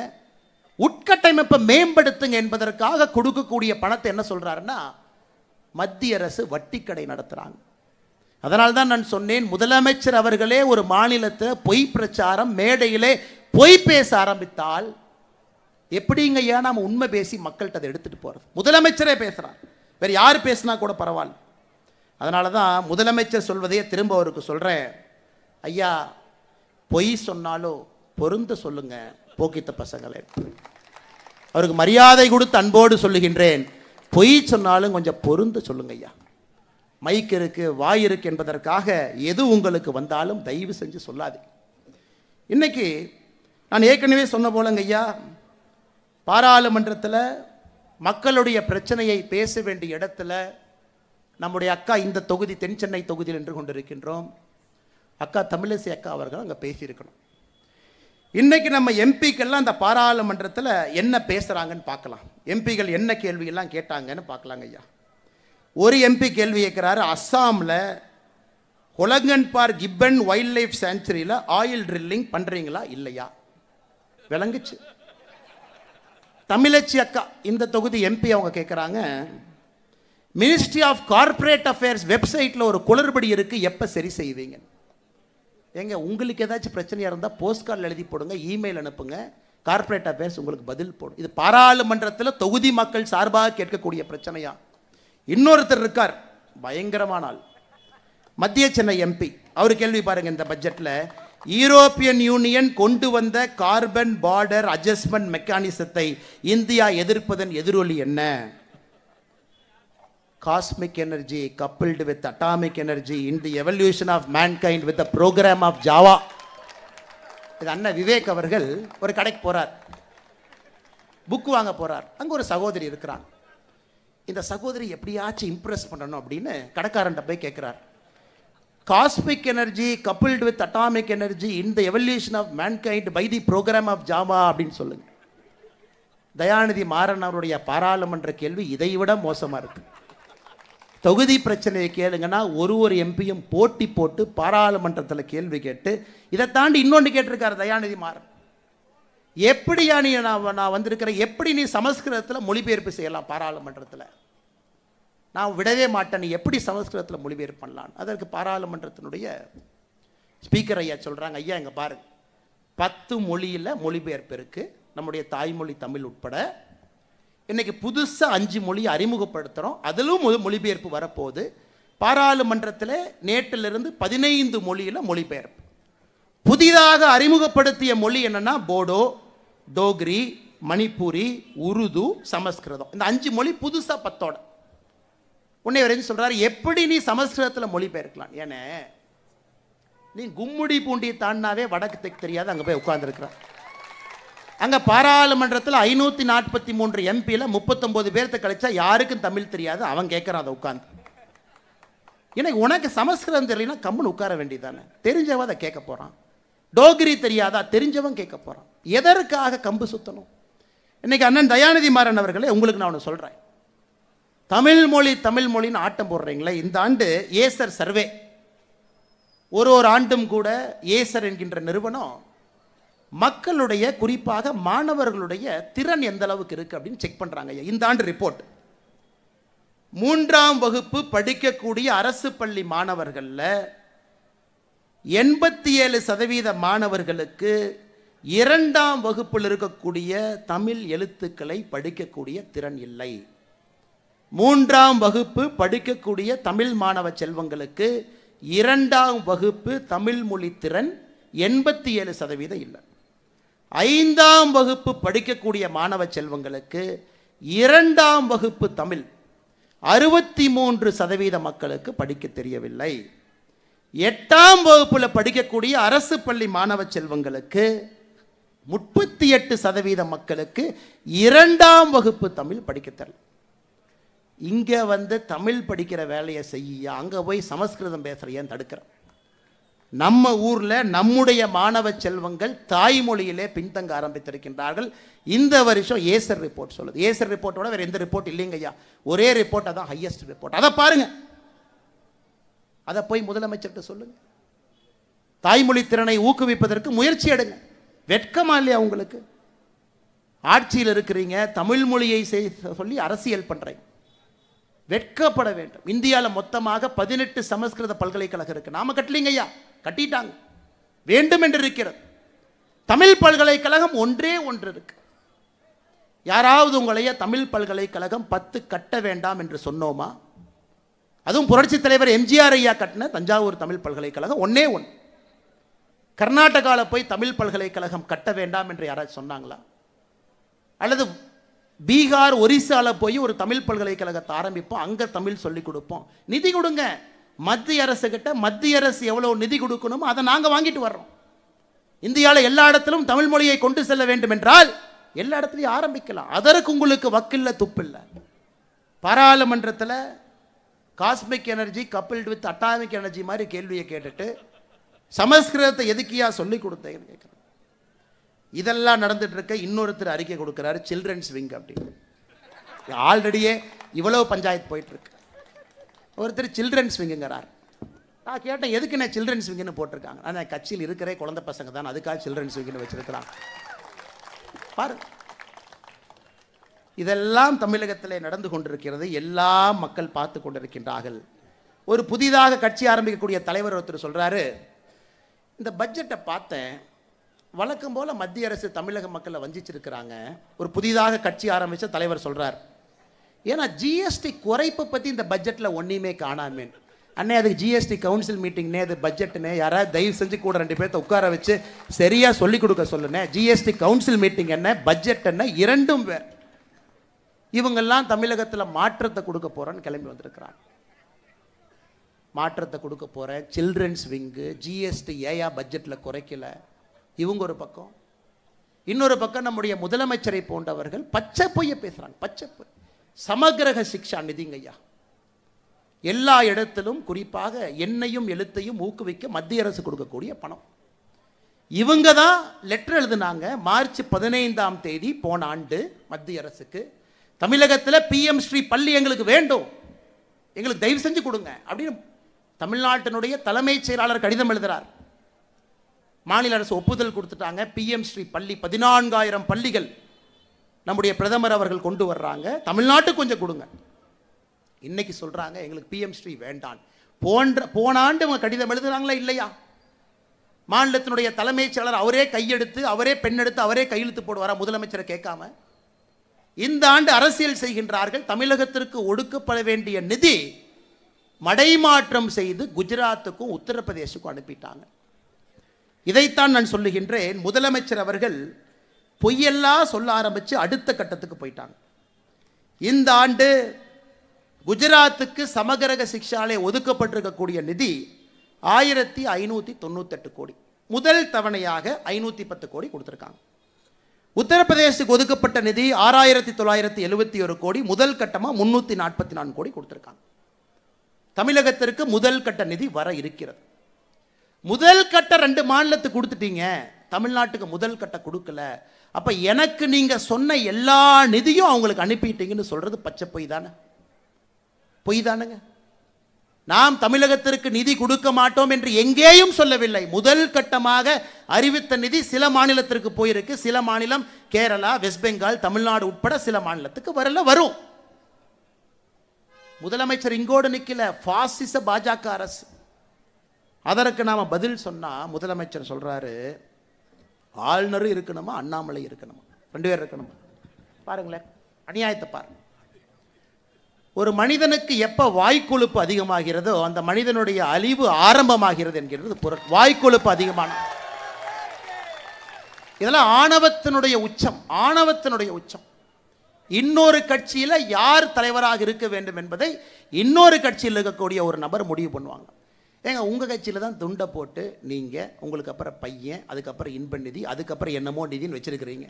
உட்கட்டமைப்பை மேம்படுத்துங்க என்பதற்காக கொடுக்கக்கூடிய பணத்தை என்ன சொல்றாருன்னா மத்திய அரசு வட்டி கடை நடத்துறாங்க. அதனால்தான் நான் சொன்னேன், முதலமைச்சர் அவர்களே ஒரு மாநிலத்தை பொய் பிரச்சாரம் மேடையிலே பொய் பேச ஆரம்பித்தால் எப்படிங்க ஐயா நாம உண்மை பேசி மக்கள்கிட்ட அதை எடுத்துட்டு போறது? முதலமைச்சரே பேசுறார், வேற யார் பேசினா கூட பரவாயில்ல. அதனால தான் முதலமைச்சர் சொல்வதையே திரும்ப அவருக்கு சொல்றேன், ஐயா பொய் சொன்னாலும் பொருந்து சொல்லுங்க போக்கித்த பசங்களே. அவருக்கு மரியாதை கொடுத்து அன்போடு சொல்லுகின்றேன், பொய் சொன்னாலும் கொஞ்சம் பொருந்து சொல்லுங்க ஐயா. மைக் இருக்கு, வாய் இருக்கு என்பதற்காக எது உங்களுக்கு வந்தாலும் தயவு செஞ்சு சொல்லாது. இன்னைக்கு நான் ஏற்கனவே சொன்ன போலங்க ஐயா, பாராளுமன்றத்தில் மக்களுடைய பிரச்சனையை பேச வேண்டிய இடத்துல நம்முடைய அக்கா இந்த தொகுதி தென் சென்னை தொகுதியில் நின்று கொண்டிருக்கின்றோம், அக்கா தமிழிசை அக்கா அவர்கள் அங்கே பேசியிருக்கணும். இன்னைக்கு நம்ம எம்பிக்கெல்லாம் அந்த பாராளுமன்றத்தில் என்ன பேசுகிறாங்கன்னு பார்க்கலாம், எம்பிகள் என்ன கேள்வியெல்லாம் கேட்டாங்கன்னு பார்க்கலாங்க ஐயா. ஒரு எம்பி கேள்வி கேட்குறாரு, அஸ்ஸாமில் ஹொலங்கன்பார் கிப்பன் வைல்ட் லைஃப் சாங்சுரியில் ஆயில் ட்ரில்லிங் பண்ணுறீங்களா இல்லையா? விளங்குச்சு. தமிழச்சி அக்கா இந்த தொகுதி எம்பி அவங்க கேட்குறாங்க, மினிஸ்ட்ரி ஆஃப் கார்ப்பரேட் அஃபேர்ஸ் வெப்சைட்டில் ஒரு குளறுபடி இருக்குது, எப்போ சரி செய்வீங்க? ஏங்க உங்களுக்கு ஏதாச்சும் பிரச்சனையாக இருந்தால் போஸ்ட் கார்டில் எழுதி போடுங்க, இமெயில் அனுப்புங்க, கார்ப்பரேட் அஃபேர்ஸ் உங்களுக்கு பதில் போடும். இது பாராளுமன்றத்தில் தொகுதி மக்கள் சார்பாக கேட்கக்கூடிய பிரச்சனையா? இன்னொருத்தர் இருக்கார், பயங்கரமான ஆள், மத்திய சென்னை எம்பி. அவர் கேள்வி பாருங்க, இந்த பட்ஜெட்டில் யூரோப்பியன் யூனியன் கொண்டு வந்த கார்பன் பார்டர் அட்ஜஸ்ட்மெண்ட் மெக்கானிசத்தை இந்தியா எதிர்ப்பதன் எதிரொலி என்ன? Cosmic energy coupled with atomic energy in the evolution of mankind with the program of Java. இது அண்ணா விவேக் அவர்கள் ஒரு கடைக்கு போறார், புக் வாங்க போறார். அங்க ஒரு சகோதரி இருக்கிறார். இந்த சகோதரி எப்படியாச்சும் இம்ப்ரெஸ் பண்ணணும் அப்படின்னு கடைக்காரன்ட்ட போய் கேட்கிறார், cosmic energy coupled with atomic energy in the evolution of mankind by the program of Java அப்படின்னு சொல்லுங்க. தயாநிதி மாறன் அவருடைய பாராளுமன்ற கேள்வி இதை விட மோசமாக இருக்கு. தொகுதி பிரச்சனையை கேளுங்கன்னா ஒரு எம்பியும் போட்டி போட்டு பாராளுமன்றத்தில் கேள்வி கேட்டு இதை தாண்டி இன்னொன்று கேட்டிருக்காரு தயாநிதி மாறன். எப்படியா நீ நான் வந்திருக்கிறேன், எப்படி நீ சமஸ்கிருதத்தில் மொழிபெயர்ப்பு செய்யலாம் பாராளுமன்றத்தில்? நான் விடவே மாட்டேன், நீ எப்படி சமஸ்கிருதத்தில் மொழிபெயர்ப்பு பண்ணலாம்? அதற்கு பாராளுமன்றத்தினுடைய ஸ்பீக்கர் ஐயா சொல்கிறாங்க, ஐயா இங்கே பாருங்க, 10 மொழியில் மொழிபெயர்ப்பு இருக்குது, நம்முடைய தாய்மொழி தமிழ் உட்பட. இன்னைக்கு புதுசாக 5 மொழி அறிமுகப்படுத்துகிறோம், அதிலும் மொழிபெயர்ப்பு வரப்போகுது. பாராளுமன்றத்தில் நேற்றிலிருந்து 15 மொழியில் மொழிபெயர்ப்பு. புதிதாக அறிமுகப்படுத்திய மொழி என்னன்னா போடோ, டோக்ரி, மணிப்பூரி, உருது, சமஸ்கிருதம். இந்த 5 மொழி புதுசாக 10ஓட. உன்னை வரைக்கும் சொல்றாரு, எப்படி நீ சமஸ்கிருதத்தில் மொழிபெயர்க்கலாம்? ஏன்னா நீ கும்முடி பூண்டியை தாண்டினாவே வடக்கு தெற்கு தெரியாது, அங்கே போய் உட்கார்ந்துருக்கிறான். அங்கே பாராளுமன்றத்தில் 543 எம்பியில் 39 பேர்த்த கழிச்சா யாருக்கும் தமிழ் தெரியாது, அவன் கேட்குறான் அதை உட்காந்து. எனக்கு உனக்கு சமஸ்கிருதம் தெரியலனா கம்முன்னு உட்கார வேண்டியதானே, தெரிஞ்சவன் அதை கேட்க போகிறான். டோக்ரி தெரியாதா, தெரிஞ்சவன் கேட்க போகிறான். எதற்காக கம்பு சுத்தணும்? இன்னைக்கு அண்ணன் தயாநிதி மாறன் அவர்களே, உங்களுக்கு நான் ஒன்று சொல்கிறேன். தமிழ் மொழின்னு ஆட்டம் போடுறீங்களே, இந்த ஆண்டு ஏசர் சர்வே, ஒரு ஆண்டும் கூட ஏசர் என்கின்ற நிறுவனம் மக்களுடைய குறிப்பாக மாணவர்களுடைய திறன் எந்த அளவுக்கு இருக்கு அப்படின்னு செக் பண்றாங்க. இந்த ஆண்டு ரிப்போர்ட், 3ஆம் வகுப்பு படிக்கக்கூடிய அரசு பள்ளி மாணவர்கள்ல 87% மாணவர்களுக்கு 2ஆம் வகுப்பில் இருக்கக்கூடிய தமிழ் எழுத்துக்களை படிக்கக்கூடிய திறன் இல்லை. 3ஆம் வகுப்பு படிக்கக்கூடிய தமிழ் மாணவ செல்வங்களுக்கு 2ஆம் வகுப்பு தமிழ் மொழி திறன் 87% இல்லை. 5ஆம் வகுப்பு படிக்கக்கூடிய மாணவ செல்வங்களுக்கு 2ஆம் வகுப்பு தமிழ் 63% மக்களுக்கு படிக்க தெரியவில்லை. 8ஆம் வகுப்பில் படிக்கக்கூடிய அரசு பள்ளி மாணவ செல்வங்களுக்கு 38% மக்களுக்கு 2ஆம் வகுப்பு தமிழ் படிக்க தெரியல. இங்கே வந்து தமிழ் படிக்கிற வேலையை செய்ய, அங்கே போய் சமஸ்கிருதம் பேசுகிற ஏன் தடுக்கிற? நம்ம ஊரில் நம்முடைய மாணவ செல்வங்கள் தாய்மொழியிலே பின்தங்க ஆரம்பித்திருக்கின்றார்கள். இந்த வருஷம் ஏசர் ரிப்போர்ட் சொல்லுது. ஏசர் ரிப்போர்ட்டோட வேறு எந்த ரிப்போர்ட் இல்லைங்க ஐயா, ஒரே ரிப்போர்ட், அதான் ஹையஸ்ட் ரிப்போர்ட். அதை பாருங்க, அதை போய் முதலமைச்சர்கிட்ட சொல்லுங்க. தாய்மொழி திறனை ஊக்குவிப்பதற்கு முயற்சி எடுங்க. வெட்கமா இல்லையா உங்களுக்கு? ஆட்சியில் இருக்கிறீங்க, தமிழ் மொழியை சொல்லி அரசியல் பண்றீங்க, வெட்கப்பட வேண்டும். இந்தியாவில் மொத்தமாக 18 சமஸ்கிருத பல்கலைக்கழகம் இருக்கு. நாம கட்டலீங்க ஐயா, கட்டிட்டாங்க, வேண்டும் என்று இருக்கிறது. தமிழ் பல்கலைக்கழகம் ஒன்றே ஒன்று இருக்கு. யாராவது உங்களைய தமிழ் பல்கலைக்கழகம் 10 கட்ட வேண்டாம் என்று சொன்னோமா? அதுவும் புரட்சி தலைவர் எம்ஜிஆர் ஐயா கட்டின தஞ்சாவூர் தமிழ் பல்கலைக்கழகம் ஒன்னே ஒன்று. கர்நாடகாவில் போய் தமிழ் பல்கலைக்கழகம் கட்ட வேண்டாம் என்று யாராச்சும் சொன்னாங்களா? அல்லது பீகார், ஒரிசாவில் போய் ஒரு தமிழ் பல்கலைக்கழகத்தை ஆரம்பிப்போம், அங்கே தமிழ் சொல்லிக் கொடுப்போம், நிதி கொடுங்க. மத்திய அரசு கிட்ட மத்திய அரசு எவ்வளோ நிதி கொடுக்கணுமோ அதை நாங்கள் வாங்கிட்டு வர்றோம். இந்தியாவில் எல்லா இடத்திலும் தமிழ் மொழியை கொண்டு செல்ல வேண்டும் என்றால் எல்லா இடத்துலையும் ஆரம்பிக்கலாம். அதற்கு உங்களுக்கு வக்கில்ல, துப்பில்லை. பாராளுமன்றத்தில் cosmic energy coupled with atomic energy மாதிரி கேள்வியை கேட்டுட்டு சமஸ்கிருதத்தை எதுக்கியா சொல்லிக் கொடுத்தேன்னு கேட்குறேன். இதெல்லாம் நடந்துட்டு இருக்க இன்னொருத்தர் அறிக்கை கொடுக்கிறாரு, சில்ட்ரன்ஸ் விங் அப்படின்னு. ஆல்ரெடியே இவ்வளவு பஞ்சாயத்து போயிட்டு இருக்கு. ஒருத்தர் சில்ட்ரன்ஸ் விங்குங்கிறார். நான் கேட்டேன், எதுக்கு நான் சில்ட்ரன்ஸ் விங்குன்னு போட்டிருக்காங்க? ஆனால் கட்சியில் இருக்கிற குழந்தை பசங்க தான், அதுக்காக சில்ட்ரன்ஸ் விங்குன்னு வச்சிருக்கிறாங்க. பாருங்க, இதெல்லாம் தமிழகத்தில் நடந்து கொண்டிருக்கிறது. எல்லா மக்கள் பார்த்து கொண்டிருக்கின்றார்கள். ஒரு புதிதாக கட்சி ஆரம்பிக்கக்கூடிய தலைவர் ஒருத்தர் சொல்றாரு, இந்த பட்ஜெட்டை பார்த்தேன், வழக்கம் போல மத்திய அரசு தமிழக மக்களை வஞ்சிச்சிருக்கிறாங்க. ஒரு புதிதாக கட்சி ஆரம்பித்த தலைவர் சொல்றார், ஏன்னா ஜிஎஸ்டி குறைப்பை பற்றி இந்த பட்ஜெட்டில் ஒன்றையுமே காணாமே. அண்ணே அதுக்கு ஜிஎஸ்டி கவுன்சில் மீட்டிங்னே, அது பட்ஜெட்டுனே, யாராவது தயவு செஞ்சு கூட 2 பேர்த்த உட்கார வச்சு சரியாக சொல்லிக் கொடுக்க சொல்லுனே. ஜிஎஸ்டி கவுன்சில் மீட்டிங் என்ன, பட்ஜெட் என்ன, இரண்டும் வேறு. இவங்கெல்லாம் தமிழகத்தில் மாற்றத்தை கொடுக்க போகிறேன்னு கிளம்பி வந்திருக்கிறாங்க. மாற்றத்தை கொடுக்க போகிறேன், சில்ட்ரன்ஸ் விங்கு, ஜிஎஸ்டி ஏயா பட்ஜெட்டில் குறைக்கல, இவங்க ஒரு பக்கம். இன்னொரு பக்கம் நம்முடைய முதலமைச்சரை போன்றவர்கள் பச்சை பொய்ய பேசுறாங்க. பச்சை பொய். சமகிரக சிக்ஷா நிதிங்க ஐயா, எல்லா இடத்திலும் குறிப்பாக எண்ணையும் எழுத்தையும் ஊக்குவிக்க மத்திய அரசு கொடுக்கக்கூடிய பணம். இவங்க தான் லெட்டர் எழுதுனாங்க மார்ச் 15ஆம் தேதி போன ஆண்டு மத்திய அரசுக்கு, தமிழகத்தில் பிஎம் ஸ்ரீ பள்ளி எங்களுக்கு வேண்டும், எங்களுக்கு தயவு செஞ்சு கொடுங்க அப்படின்னு தமிழ்நாட்டினுடைய தலைமைச் செயலாளர் கடிதம் எழுதுகிறார். மாநில அரசு ஒப்புதல் கொடுத்துட்டாங்க. பிஎம் ஸ்ரீ பள்ளி 14,000 பள்ளிகள் நம்முடைய பிரதமர் அவர்கள் கொண்டு வர்றாங்க, தமிழ்நாட்டுக்கு கொஞ்சம் கொடுங்க. இன்னைக்கு சொல்றாங்க எங்களுக்கு பிஎம் ஸ்ரீ வேண்டாம். போன ஆண்டு அவங்க கடிதம் எழுதுறாங்களா இல்லையா? மாநிலத்தினுடைய தலைமைச் செயலாளர் அவரே கையெடுத்து அவரே பெண்ணெடுத்து அவரே கையெழுத்து போடுவாரா முதலமைச்சரை கேட்காம? இந்த ஆண்டு அரசியல் செய்கின்றார்கள். தமிழகத்திற்கு ஒடுக்கப்பட வேண்டிய நிதி மடைமாற்றம் செய்து குஜராத்துக்கும் உத்தரப்பிரதேசுக்கும் அனுப்பிட்டாங்க. இதைத்தான் நான் சொல்லுகின்றேன். முதலமைச்சர் அவர்கள் பொய்யெல்லாம் சொல்ல ஆரம்பித்து அடுத்த கட்டத்துக்கு போயிட்டாங்க. இந்த ஆண்டு குஜராத்துக்கு சமகரக சிக்ஷாலை ஒதுக்கப்பட்டிருக்கக்கூடிய நிதி 1598 கோடி, முதல் தவணையாக 510 கோடி கொடுத்துருக்காங்க. உத்தரப்பிரதேசுக்கு ஒதுக்கப்பட்ட நிதி 6971 கோடி, முதல் கட்டமாக 344 கோடி கொடுத்துருக்காங்க. தமிழகத்திற்கு முதல் கட்ட நிதி வர இருக்கிறது. முதல் கட்ட 2 மாநிலத்துக்கு கொடுத்துட்டீங்க, தமிழ்நாட்டுக்கு முதல் கட்ட கொடுக்கல. அப்ப எனக்கு நீங்க சொன்ன எல்லா நிதியும் அவங்களுக்கு அனுப்பிட்டீங்கன்னு சொல்றது பச்சை பொய் தானே? பொய் தானுங்க. நாம் தமிழகத்திற்கு நிதி கொடுக்க மாட்டோம் என்று எங்கேயும் சொல்லவில்லை. முதல் கட்டமாக அறிவித்த நிதி சில மாநிலத்திற்கு போயிருக்கு. சில மாநிலம் கேரளா, வெஸ்ட் பெங்கால், தமிழ்நாடு உட்பட சில மாநிலத்துக்கு வரல, வரும். முதலமைச்சர் இங்கோடு நிக்கல, பாசிச பாஜக அரசு. அதற்கு நாம பதில் சொன்னா முதலமைச்சர் சொல்றாரு, ஆளுநரும் இருக்கணுமா அண்ணாமலை இருக்கணுமா, 2 பேர் இருக்கணுமா? பாருங்களேன் அநியாயத்தை பாருங்க. ஒரு மனிதனுக்கு எப்ப வாய்க்கொழுப்பு அதிகமாகிறதோ அந்த மனிதனுடைய அழிவு ஆரம்பமாகிறது என்கிறது பொருள். வாய்க்கொழுப்பு அதிகமான இதெல்லாம் ஆணவத்தினுடைய உச்சம், ஆணவத்தினுடைய உச்சம். இன்னொரு கட்சியில யார் தலைவராக இருக்க வேண்டும் என்பதை இன்னொரு கட்சியில் இருக்கக்கூடிய ஒரு நபர் முடிவு பண்ணுவாங்க. ஏங்க உங்க கட்சியில தான் துண்டை போட்டு நீங்க உங்களுக்கு அப்புறம் பையன், அதுக்கப்புறம் இன்ப நிதி, அதுக்கப்புறம் என்னமோ நிதின்னு வச்சிருக்கிறீங்க.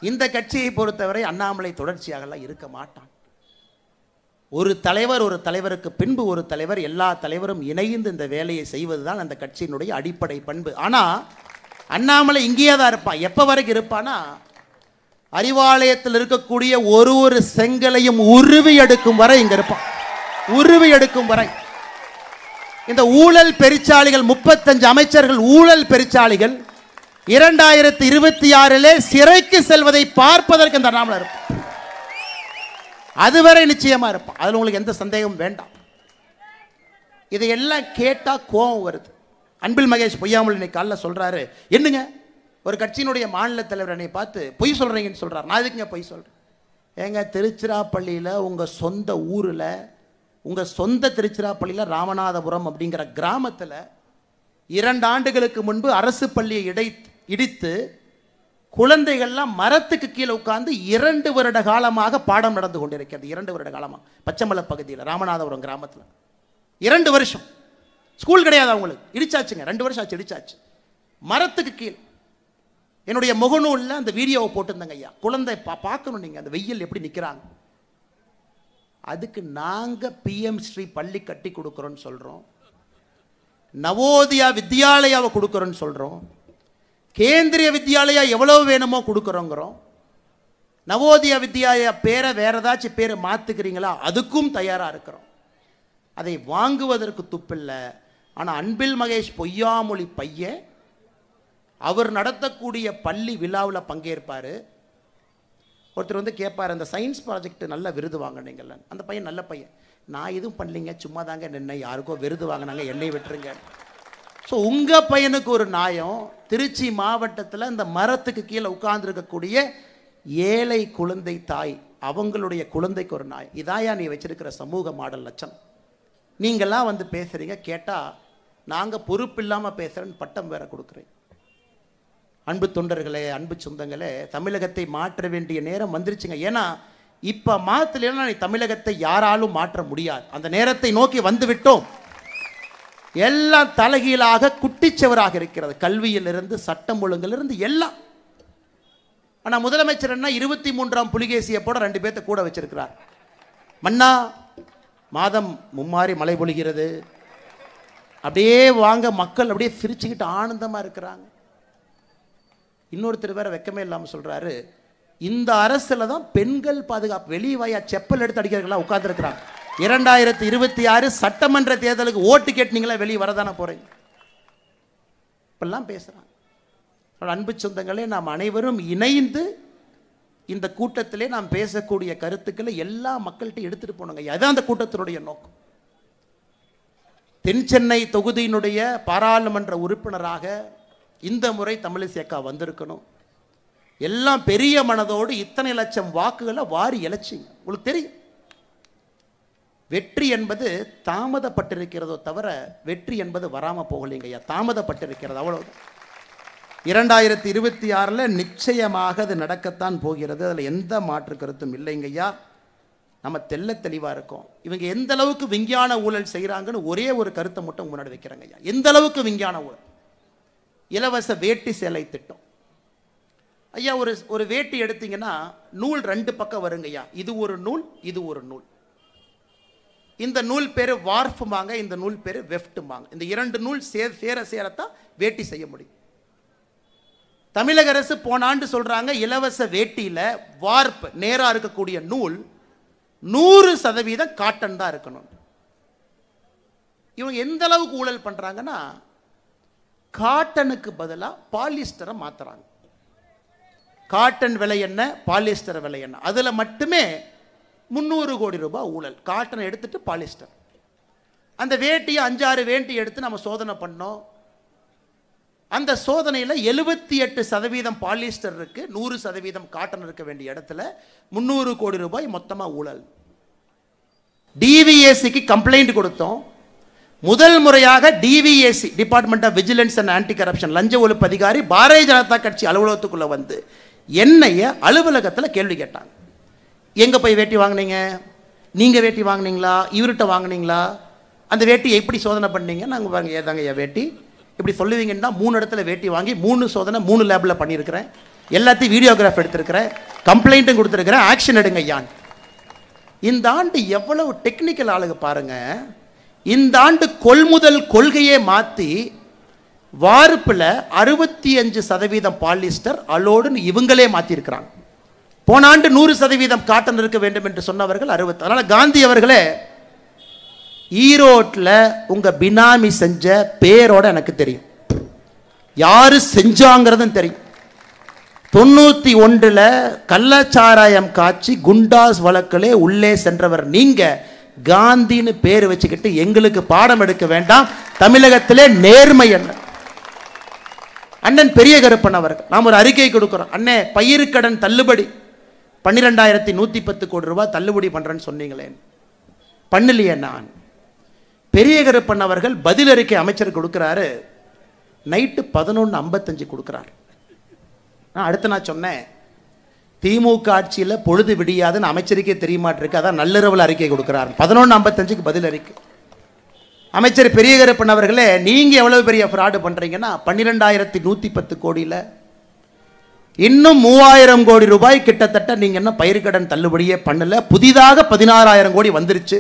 இந்த கட்சியை பொறுத்தவரை அண்ணாமலை தொடர்ச்சியாகலாம் இருக்க மாட்டான். ஒரு தலைவர், ஒரு தலைவருக்கு பின்பு ஒரு தலைவர், எல்லா தலைவரும் இணைந்து இந்த வேலையை செய்வதுதான் அந்த கட்சியினுடைய அடிப்படை பண்பு. ஆனா அண்ணாமலை இங்கேயே தான் இருப்பான். எப்ப வரைக்கும் இருப்பானா, அறிவாலயத்தில் இருக்கக்கூடிய ஒரு செங்கலையும் உருவி எடுக்கும் வரை இங்க இருப்பான். உருவி எடுக்கும் வரை. இந்த ஊழல் பெருச்சாளிகள் 35 அமைச்சர்கள் ஊழல் பெருச்சாளிகள் 2026 சிறைக்கு செல்வதை பார்ப்பதற்கு இந்த அண்ணாமலை இருப்பான். அதுவரை நிச்சயமா இருப்பான். அதுல உங்களுக்கு எந்த சந்தேகமும் வேண்டாம். இதையெல்லாம் கேட்டா கோபம் வருது. அன்பில் மகேஷ் பொய்யாமல் இன்னைக்கு காலைல சொல்றாரு, என்னங்க ஒரு கட்சியினுடைய மாநில தலைவர் என்னை பார்த்து பொய் சொல்றீங்கன்னு சொல்றாரு. நான் எதுக்குங்க பொய் சொல்றேன்? ஏங்க திருச்சிராப்பள்ளியில உங்க சொந்த ஊர்ல, உங்க சொந்த திருச்சிராப்பள்ளியில ராமநாதபுரம் அப்படிங்கிற கிராமத்தில் 2 ஆண்டுகளுக்கு முன்பு அரசு பள்ளியை இடித்து குழந்தைகள்லாம் மரத்துக்கு கீழே உட்கார்ந்து 2 வருட காலமாக பாடம் நடந்து கொண்டிருக்கிறது. 2 வருட காலமாக பச்சைமலை பகுதியில் ராமநாதபுரம் கிராமத்தில் 2 வருஷம் ஸ்கூல் கிடையாது அவங்களுக்கு. இடிச்சாச்சுங்க, 2 வருஷம் ஆச்சு இடிச்சாச்சு. மரத்துக்கு கீழே என்னுடைய முகநூலில் அந்த வீடியோவை போட்டிருந்தேங்க. ஐயா குழந்தை பார்க்கணும் நீங்கள் அந்த வெயில் எப்படி நிற்கிறாங்க. அதுக்கு நாங்கள் பிஎம் ஸ்ரீ பள்ளி கட்டி கொடுக்குறோன்னு சொல்கிறோம், நவோதயா வித்யாலயாவை கொடுக்குறோன்னு சொல்கிறோம், கேந்திரிய வித்யாலயா எவ்வளவு வேணுமோ கொடுக்குறோங்கிறோம். நவோதயா வித்யாலயா பேரை வேற ஏதாச்சும் பேரை மாற்றுக்கிறீங்களா, அதுக்கும் தயாராக இருக்கிறோம். அதை வாங்குவதற்கு துப்பில்லை. ஆனால் அன்பில் மகேஷ் பொய்யாமொழி பையன் அவர் நடத்தக்கூடிய பள்ளி விழாவில் பங்கேற்பார். ஒருத்தர் வந்து கேட்பார், அந்த சயின்ஸ் ப்ராஜெக்ட் நல்ல விருது வாங்கினீங்கல்ல. அந்த பையன் நல்ல பையன், நான் எதுவும் பண்ணலிங்க, சும்மா தாங்க நின்று, யாருக்கோ விருது வாங்கினாங்க, என்னை விட்டுருங்க. ஸோ உங்கள் பையனுக்கு ஒரு நியாயம். திருச்சி மாவட்டத்தில் இந்த மரத்துக்கு கீழே உட்கார்ந்துருக்கக்கூடிய ஏழை குழந்தை தாய், அவங்களுடைய குழந்தைக்கு ஒரு நியாயம். இதாயா நீ வச்சிருக்கிற சமூக மாடல் லட்சம்? நீங்கள்லாம் வந்து பேசுகிறீங்க, கேட்டால் நாங்கள் பொறுப்பு இல்லாமல் பேசுகிறேன்னு பட்டம் வேற கொடுக்குறேன். அன்பு தொண்டர்களே, அன்பு சொந்தங்களே, தமிழகத்தை மாற்ற வேண்டிய நேரம் வந்துருச்சுங்க. ஏன்னா இப்போ மாற்றலைன்னா தமிழகத்தை யாராலும் மாற்ற முடியாது. அந்த நேரத்தை நோக்கி வந்து விட்டோம். எல்லாம் தலைகீழாக குட்டிச்சவராக இருக்கிறது. கல்வியிலிருந்து சட்டம் ஒழுங்கிலிருந்து எல்லாம். ஆனால் முதலமைச்சர் என்ன 23ஆம் புலிகேசியை போட 2 பேர்த்த கூட வச்சிருக்கிறார். மன்னா மாதம் மும்மாரி மழை பொழிகிறது. அப்படியே வாங்க மக்கள் அப்படியே சிரிச்சுக்கிட்டு ஆனந்தமா இருக்கிறாங்க. இன்னொருத்தர் வேற வெக்கமே இல்லாமல் சொல்றாரு, இந்த அரசுல தான் பெண்கள் பாதுகாப்பு வெளியே வாயா செப்பல் எடுத்து அடிக்கிறவங்களா உட்கார்ந்துருக்கிறாங்க. 2026 சட்டமன்ற தேர்தலுக்கு ஓட்டு கேட்டீங்களா வெளியே வரதானே போறீங்க இப்பெல்லாம் பேசுறாங்க. அன்பு சொந்தங்களே, நாம் அனைவரும் இணைந்து இந்த கூட்டத்திலே நாம் பேசக்கூடிய கருத்துக்களை எல்லா மக்கள்கிட்ட எடுத்துட்டு போனோங்க. அதான் அந்த கூட்டத்தினுடைய நோக்கம். தென் சென்னை தொகுதியினுடைய பாராளுமன்ற உறுப்பினராக இந்த முறை தமிழிசை அக்கா வந்திருக்கணும். எல்லாம் பெரிய மனதோடு இத்தனை லட்சம் வாக்குகளை வாரி இழைச்சிங்க. உங்களுக்கு தெரியும், வெற்றி என்பது தாமதப்பட்டிருக்கிறதோ தவிர வெற்றி என்பது வராம போகலைங்க ஐயா, தாமதப்பட்டிருக்கிறது அவ்வளவுதான். 2026 நிச்சயமாக அது நடக்கத்தான் போகிறது. அதில் எந்த மாற்று கருத்தும் இல்லைங்க ஐயா. நம்ம தெள்ள தெளிவாக இருக்கோம். இவங்க எந்த அளவுக்கு விஞ்ஞான ஊழல் செய்கிறாங்கன்னு ஒரே ஒரு கருத்தை மட்டும் முன்னாடி வைக்கிறாங்க ஐயா. எந்த அளவுக்கு விஞ்ஞான ஊழல். இலவச வேட்டி சேலை திட்டம் ஐயா. ஒரு வேட்டி எடுத்தீங்கன்னா நூல் 2 பக்கம் வருங்க ஐயா. இது ஒரு நூல், இது ஒரு நூல். இந்த நூல் பேர் வார்ஃபுமாங்க, இந்த நூல் பேர் வெஃப்ட்டுமாங்க. இந்த 2 நூல் சேரத்தான் வேட்டி செய்ய முடியும். தமிழக அரசு போன ஆண்டு சொல்றாங்க, இலவச வேட்டியில வார்ப் நேரா இருக்கக்கூடிய நூல் 100% காட்டன் தான் இருக்கணும். இவங்க எந்த அளவுக்கு ஊழல் பண்றாங்கன்னா, காட்டனுக்கு பதிலாக பாலிஸ்டரை மாத்துறாங்க. காட்டன் விலை என்ன, பாலிஸ்டர் விலை என்ன, அதுல மட்டுமே 300 கோடி ரூபாய் ஊழல். காட்டனை எடுத்துட்டு பாலிஸ்டர். அந்த வேட்டியை 5-6 வேட்டி எடுத்து நம்ம சோதனை பண்ணோம். அந்த சோதனையில் 78% பாலிஸ்டர் இருக்கு, 100% காட்டன் இருக்க வேண்டிய இடத்துல 300 கோடி ரூபாய் மொத்தமாக ஊழல். டிவிஎஸ்சிக்கு கம்ப்ளைண்ட் கொடுத்தோம். முதல் முறையாக DVSC, department of vigilance and anti corruption, லஞ்ச ஒழிப்பு அதிகாரி பாரதிய ஜனதா கட்சி அலுவலகத்துக்குள்ள வந்து என்னைய அலுவலகத்தில் கேள்வி கேட்டாங்க. எங்கே போய் வேட்டி வாங்கினீங்க, நீங்கள் வேட்டி வாங்கினீங்களா, இவர்கிட்ட வாங்கினீங்களா, அந்த வேட்டி எப்படி சோதனை பண்ணீங்க. நாங்கள் வாங்க ஏதாங்க வேட்டி இப்படி சொல்லுவீங்கன்னா 3 இடத்துல வேட்டி வாங்கி 3 சோதனை 3 லேபில் பண்ணியிருக்கிறேன். எல்லாத்தையும் வீடியோகிராஃப் எடுத்திருக்கிறேன், கம்ப்ளைண்ட்டும் கொடுத்துருக்கிறேன், ஆக்ஷன் எடுங்க ஐயான். இந்த ஆண்டு எவ்வளவு டெக்னிக்கல் ஆளுங்க பாருங்க. இந்த ஆண்டு கொள்முதல் கொள்கையே மாற்றி வார்ப்பில் 65% பாலிஸ்டர் அலோடுன்னு இவங்களே மாற்றிருக்கிறாங்க. போன ஆண்டு 100% காட்டன் இருக்க வேண்டும் என்று சொன்னவர்கள் 60. அதனால் காந்தி அவர்களே, ஈரோட்டில் உங்க பினாமி செஞ்ச பேரோட எனக்கு தெரியும், யாரு செஞ்சாங்கிறதும் தெரியும். 91 கள்ளச்சாராயம் காட்சி குண்டாஸ் வழக்கிலே உள்ளே சென்றவர் நீங்க. காந்தின்னு பேர் வச்சுக்கிட்டு எங்களுக்கு பாடம் எடுக்க வேண்டாம். தமிழகத்திலே நேர்மை என்ன. அண்ணன் பெரிய கருப்பன் அவர்கள் நாம் ஒரு அறிக்கை கொடுக்கிறோம். அண்ணே, பயிர்க்கடன் தள்ளுபடி 12,110 கோடி ரூபாய் தள்ளுபடி பண்றேன்னு சொன்னீங்களே, பண்ணலையே. நான் பெரிய கருப்பன் அவர்கள் பதில் அறிக்கை அமைச்சர் கொடுக்கிறாரு, நைட்டு 11:55 கொடுக்கிறார். அடுத்து நான் சொன்னேன், திமுக ஆட்சியில் பொழுது விடியாதுன்னு அமைச்சருக்கே தெரியமாட்டிருக்கு, அதான் நள்ளிரவில் அறிக்கை கொடுக்கிறார். 11:55 பதில் அறிக்கை. அமைச்சர் பெரிய கருப்பன் அவர்களே, நீங்க எவ்வளவு பெரிய ஃப்ராடு பண்றீங்கன்னா, 12,110 கோடியில் இன்னும் 3,000 கோடி ரூபாய் கிட்டத்தட்ட நீங்க என்ன பயிர்க்கடன் தள்ளுபடியே பண்ணல. புதிதாக 16,000 கோடி வந்துருச்சு.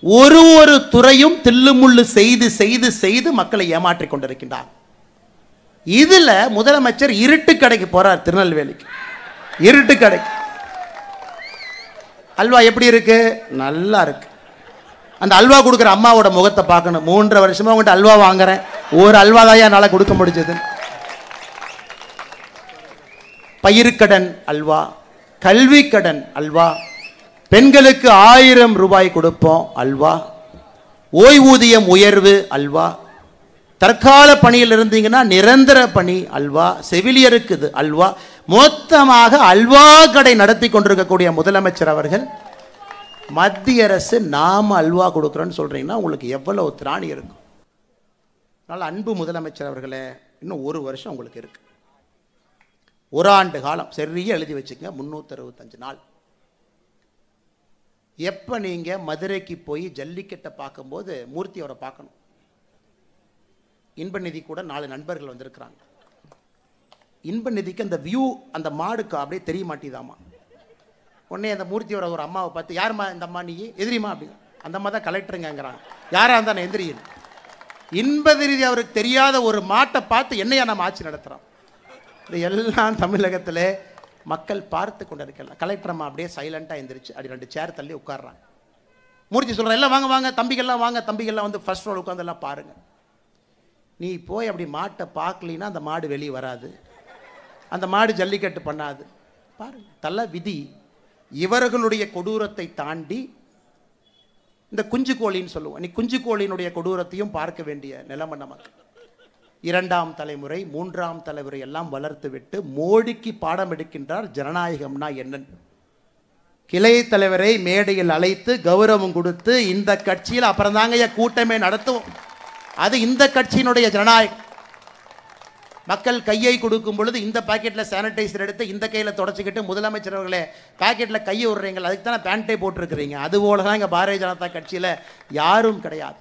ஒரு துறையும் தில்லுமுள்ளு செய்து செய்து செய்து மக்களை ஏமாற்றிக் கொண்டிருக்கின்றார். இதுல முதலமைச்சர் இருட்டு கடைக்கு போறார், திருநெல்வேலிக்கு. இருட்டு கடைக்கு அல்வா எப்படி இருக்கு? நல்லா இருக்கு. அந்த அல்வா கொடுக்குற அம்மாவோட முகத்தை பார்க்கணும். 3.5 வருஷமா உங்கள்கிட்ட அல்வா வாங்குறேன், ஒரு அல்வா தான் என்னால கொடுக்க முடிஞ்சது. பயிர்க்கடன் அல்வா, கல்வி கடன் அல்வா, பெண்களுக்கு 1000 ரூபாய் கொடுப்போம் அல்வா, ஓய்வூதியம் உயர்வு அல்வா, தற்கால பணியில் இருந்தீங்கன்னா நிரந்தர பணி அல்வா, செவிலியருக்கு இது அல்வா. மொத்தமாக அல்வா கடை நடத்தி கொண்டிருக்கக்கூடிய முதலமைச்சர் அவர்கள் மத்திய அரசு நாம அல்வா கொடுக்குறோன்னு சொல்றீங்கன்னா உங்களுக்கு எவ்வளவு திராணி இருக்கும். அதனால் அன்பு முதலமைச்சர் அவர்களே, இன்னும் 1 வருஷம் உங்களுக்கு இருக்கு. 1 ஆண்டு காலம் சரியா எழுதி வச்சுங்க, 365 நாள். எப்போ நீங்கள் மதுரைக்கு போய் ஜல்லிக்கட்டை பார்க்கும்போது மூர்த்தி அவரை பார்க்கணும். இன்பநிதி கூட 4 நண்பர்கள் வந்திருக்கிறாங்க. இன்பநிதிக்கு அந்த வியூ, அந்த மாடுக்கு அப்படியே தெரிய மாட்டேதாமா. உடனே அந்த மூர்த்தியோட ஒரு அம்மாவை பார்த்து, யாருமா இந்த அம்மா, நீ எதிரிமா அப்படி அந்த மாதிரி தான் கலெக்டருங்கிறாங்க. யாராக இருந்தால் எந்திரியும் இன்பது ரீதி அவருக்கு தெரியாத ஒரு மாட்டை பார்த்து என்னையா நம்ம ஆட்சி நடத்துகிறோம். இது எல்லாம் தமிழகத்தில் மக்கள் பார்த்து கொண்டு இருக்கலாம். கலெக்டர் அம்மா அப்படியே சைலண்டாக எந்திரிச்சு அப்படி 2 சேர் தள்ளி உட்கார்றாங்க. மூர்த்தி சொல்கிறேன், எல்லாம் வாங்க வாங்க தம்பிகள்லாம் வாங்க, தம்பிகள்லாம் வந்து ஃபர்ஸ்ட் ரோல் உட்காந்து எல்லாம் பாருங்கள். நீ போய் அப்படி மாட்டை பார்க்கலின்னா அந்த மாடு வெளியே வராது, அந்த மாடு ஜல்லிக்கட்டு பண்ணாது. பாருங்க, தள்ள விதி. இவர்களுடைய கொடூரத்தை தாண்டி இந்த குஞ்சு கோழின்னு சொல்லுவோம். நீ குஞ்சு கோழியினுடைய கொடூரத்தையும் பார்க்க வேண்டிய நிலைமை நமக்கு. 2ஆம் தலைமுறை 3ஆம் தலைமுறை எல்லாம் வளர்த்து விட்டு மோடிக்கு பாடம் எடுக்கின்றார் ஜனநாயகம்னா என்னன்னு. கிளை தலைவரை மேடையில் அழைத்து கௌரவம் கொடுத்து இந்த கட்சியில் அப்புறம் தாங்க கூட்டமே நடத்துவோம். அது இந்த கட்சியினுடைய ஜனநாயகம். மக்கள் கையை கொடுக்கும் பொழுது இந்த பாக்கெட்டில் சானிடைசர் எடுத்து இந்த கையில் தொடச்சிக்கிட்டு முதலமைச்சர் அவர்களே பாக்கெட்டில் கையை விடுறீங்க, அதுக்கு தானே பேண்டே போட்டிருக்கிறீங்க. அதுபோல தான் இங்கே பாரதிய ஜனதா கட்சியில் யாரும் கிடையாது.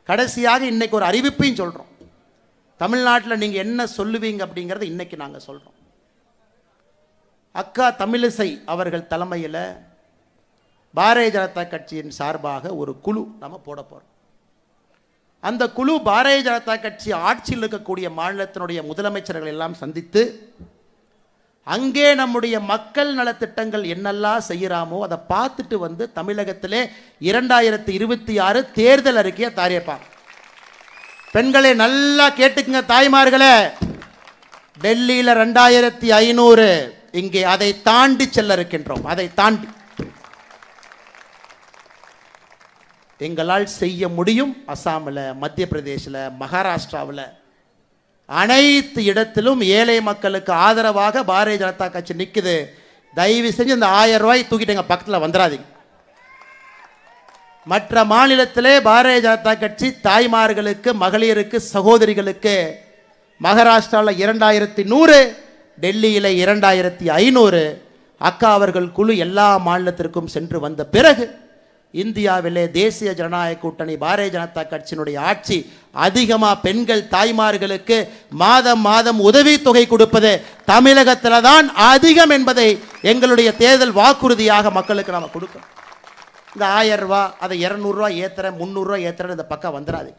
கடைசியாக இன்னைக்கு ஒரு அறிவிப்பையும் சொல்கிறோம். தமிழ்நாட்டில் நீங்கள் என்ன சொல்லுவீங்க அப்படிங்கிறத இன்னைக்கு நாங்கள் சொல்கிறோம். அக்கா தமிழிசை அவர்கள் தலைமையில் பாரதிய ஜனதா கட்சியின் சார்பாக ஒரு குழு நம்ம போட போகிறோம். அந்த குழு பாரதிய ஜனதா கட்சி ஆட்சியில் இருக்கக்கூடிய மாநிலத்தினுடைய முதலமைச்சர்கள் எல்லாம் சந்தித்து அங்கே நம்முடைய மக்கள் நலத்திட்டங்கள் என்னெல்லாம் செய்யறாமோ அதை பார்த்துட்டு வந்து தமிழகத்திலே 2026 தேர்தல் அறிக்கையை தயாரிப்பாங்க. பெண்களை நல்லா கேட்டுக்குங்க தாய்மார்களே, டெல்லியில் 2500, இங்கே அதை தாண்டி செல்ல இருக்கின்றோம். அதை தாண்டி எங்களால் செய்ய முடியும். அசாமில், மத்திய பிரதேசில், மகாராஷ்டிராவில் அனைத்து இடத்திலும் ஏழை மக்களுக்கு ஆதரவாக பாரதிய ஜனதா கட்சி நிற்குது. தயவு செஞ்சு இந்த 1000 ரூபாய் தூக்கிட்டு எங்கள் பக்கத்தில் வந்துடாதீங்க. மற்ற மாநிலத்திலே பாரதிய ஜனதா கட்சி தாய்மார்களுக்கு, மகளிருக்கு, சகோதரிகளுக்கு மகாராஷ்டிராவில் 2100, டெல்லியில் 2500. அக்கா அவர்கள் குழு எல்லா மாநிலத்திற்கும் சென்று வந்த பிறகு இந்தியாவிலே தேசிய ஜனநாயக கூட்டணி பாரதிய ஜனதா கட்சியினுடைய ஆட்சி அதிகமாக பெண்கள் தாய்மார்களுக்கு மாதம் மாதம் உதவித்தொகை கொடுப்பது தமிழகத்தில் தான் அதிகம் என்பதை எங்களுடைய தேர்தல் வாக்குறுதியாக மக்களுக்கு நாம் கொடுக்கணும். இந்த 1000 ரூபாய் அதை 200 ரூபாய் ஏற்றுறேன், 300 ரூபாய் ஏற்றுறேன் இந்த பக்கம் வந்துடாது.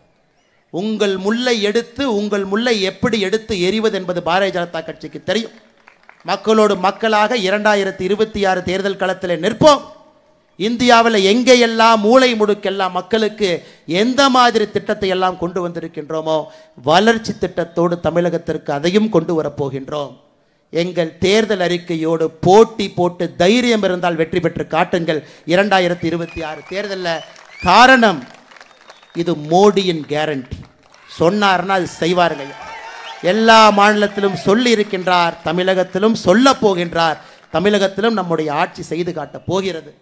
உங்கள் முல்லை எடுத்து உங்கள் முல்லை எப்படி எடுத்து எறிவது என்பது பாரதிய ஜனதா கட்சிக்கு தெரியும். மக்களோடு மக்களாக 2026 தேர்தல் களத்தில் நிற்போம். இந்தியாவில் எங்கேயெல்லாம் மூளை முடுக்கெல்லாம் மக்களுக்கு எந்த மாதிரி திட்டத்தை எல்லாம் கொண்டு வந்திருக்கின்றோமோ வளர்ச்சி திட்டத்தோடு தமிழகத்திற்கு அதையும் கொண்டு வரப்போகின்றோம். எங்கள் தேர்தல் அறிக்கையோடு போட்டி போட்டு தைரியம் இருந்தால் வெற்றி பெற்று காட்டுங்கள் 2026 தேர்தலில். காரணம், இது மோடியின் கேரண்டி. சொன்னார்னா அது செய்வார்கள். எல்லா மாநிலத்திலும் சொல்லி இருக்கின்றார், தமிழகத்திலும் சொல்ல போகின்றார். தமிழகத்திலும் நம்முடைய ஆட்சி செய்து காட்ட போகிறது.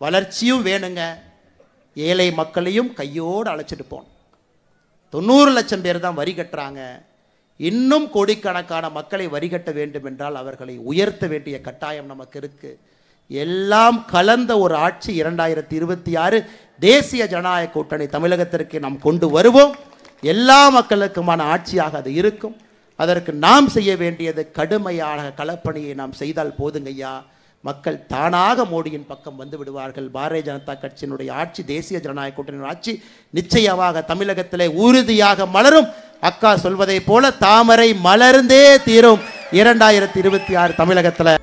வளர்ச்சியும் வேணுங்க, ஏழை மக்களையும் கையோடு அழைச்சிட்டு போகணும். 90 லட்சம் பேர் தான் வரி கட்டுறாங்க. இன்னும் கோடிக்கணக்கான மக்களை வரி கட்ட வேண்டும் என்றால் அவர்களை உயர்த்த வேண்டிய கட்டாயம் நமக்கு இருக்கு. எல்லாம் கலந்த ஒரு ஆட்சி 2026 தேசிய ஜனநாயக கூட்டணி தமிழகத்திற்கு நாம் கொண்டு வருவோம். எல்லா மக்களுக்குமான ஆட்சியாக அது இருக்கும். அதற்கு நாம் செய்ய வேண்டியது கடுமையான களப்பணியை நாம் செய்தால் போதுங்க ஐயா. மக்கள் தானாக மோடியின் பக்கம் வந்து விடுவார்கள். பாரதிய ஜனதா கட்சியினுடைய ஆட்சி, தேசிய ஜனநாயக கூட்டணியின் ஆட்சி நிச்சயமாக தமிழகத்திலே உறுதியாக மலரும். அக்கா சொல்வதை போல தாமரை மலர்ந்தே தீரும் 2026 தமிழகத்தில்.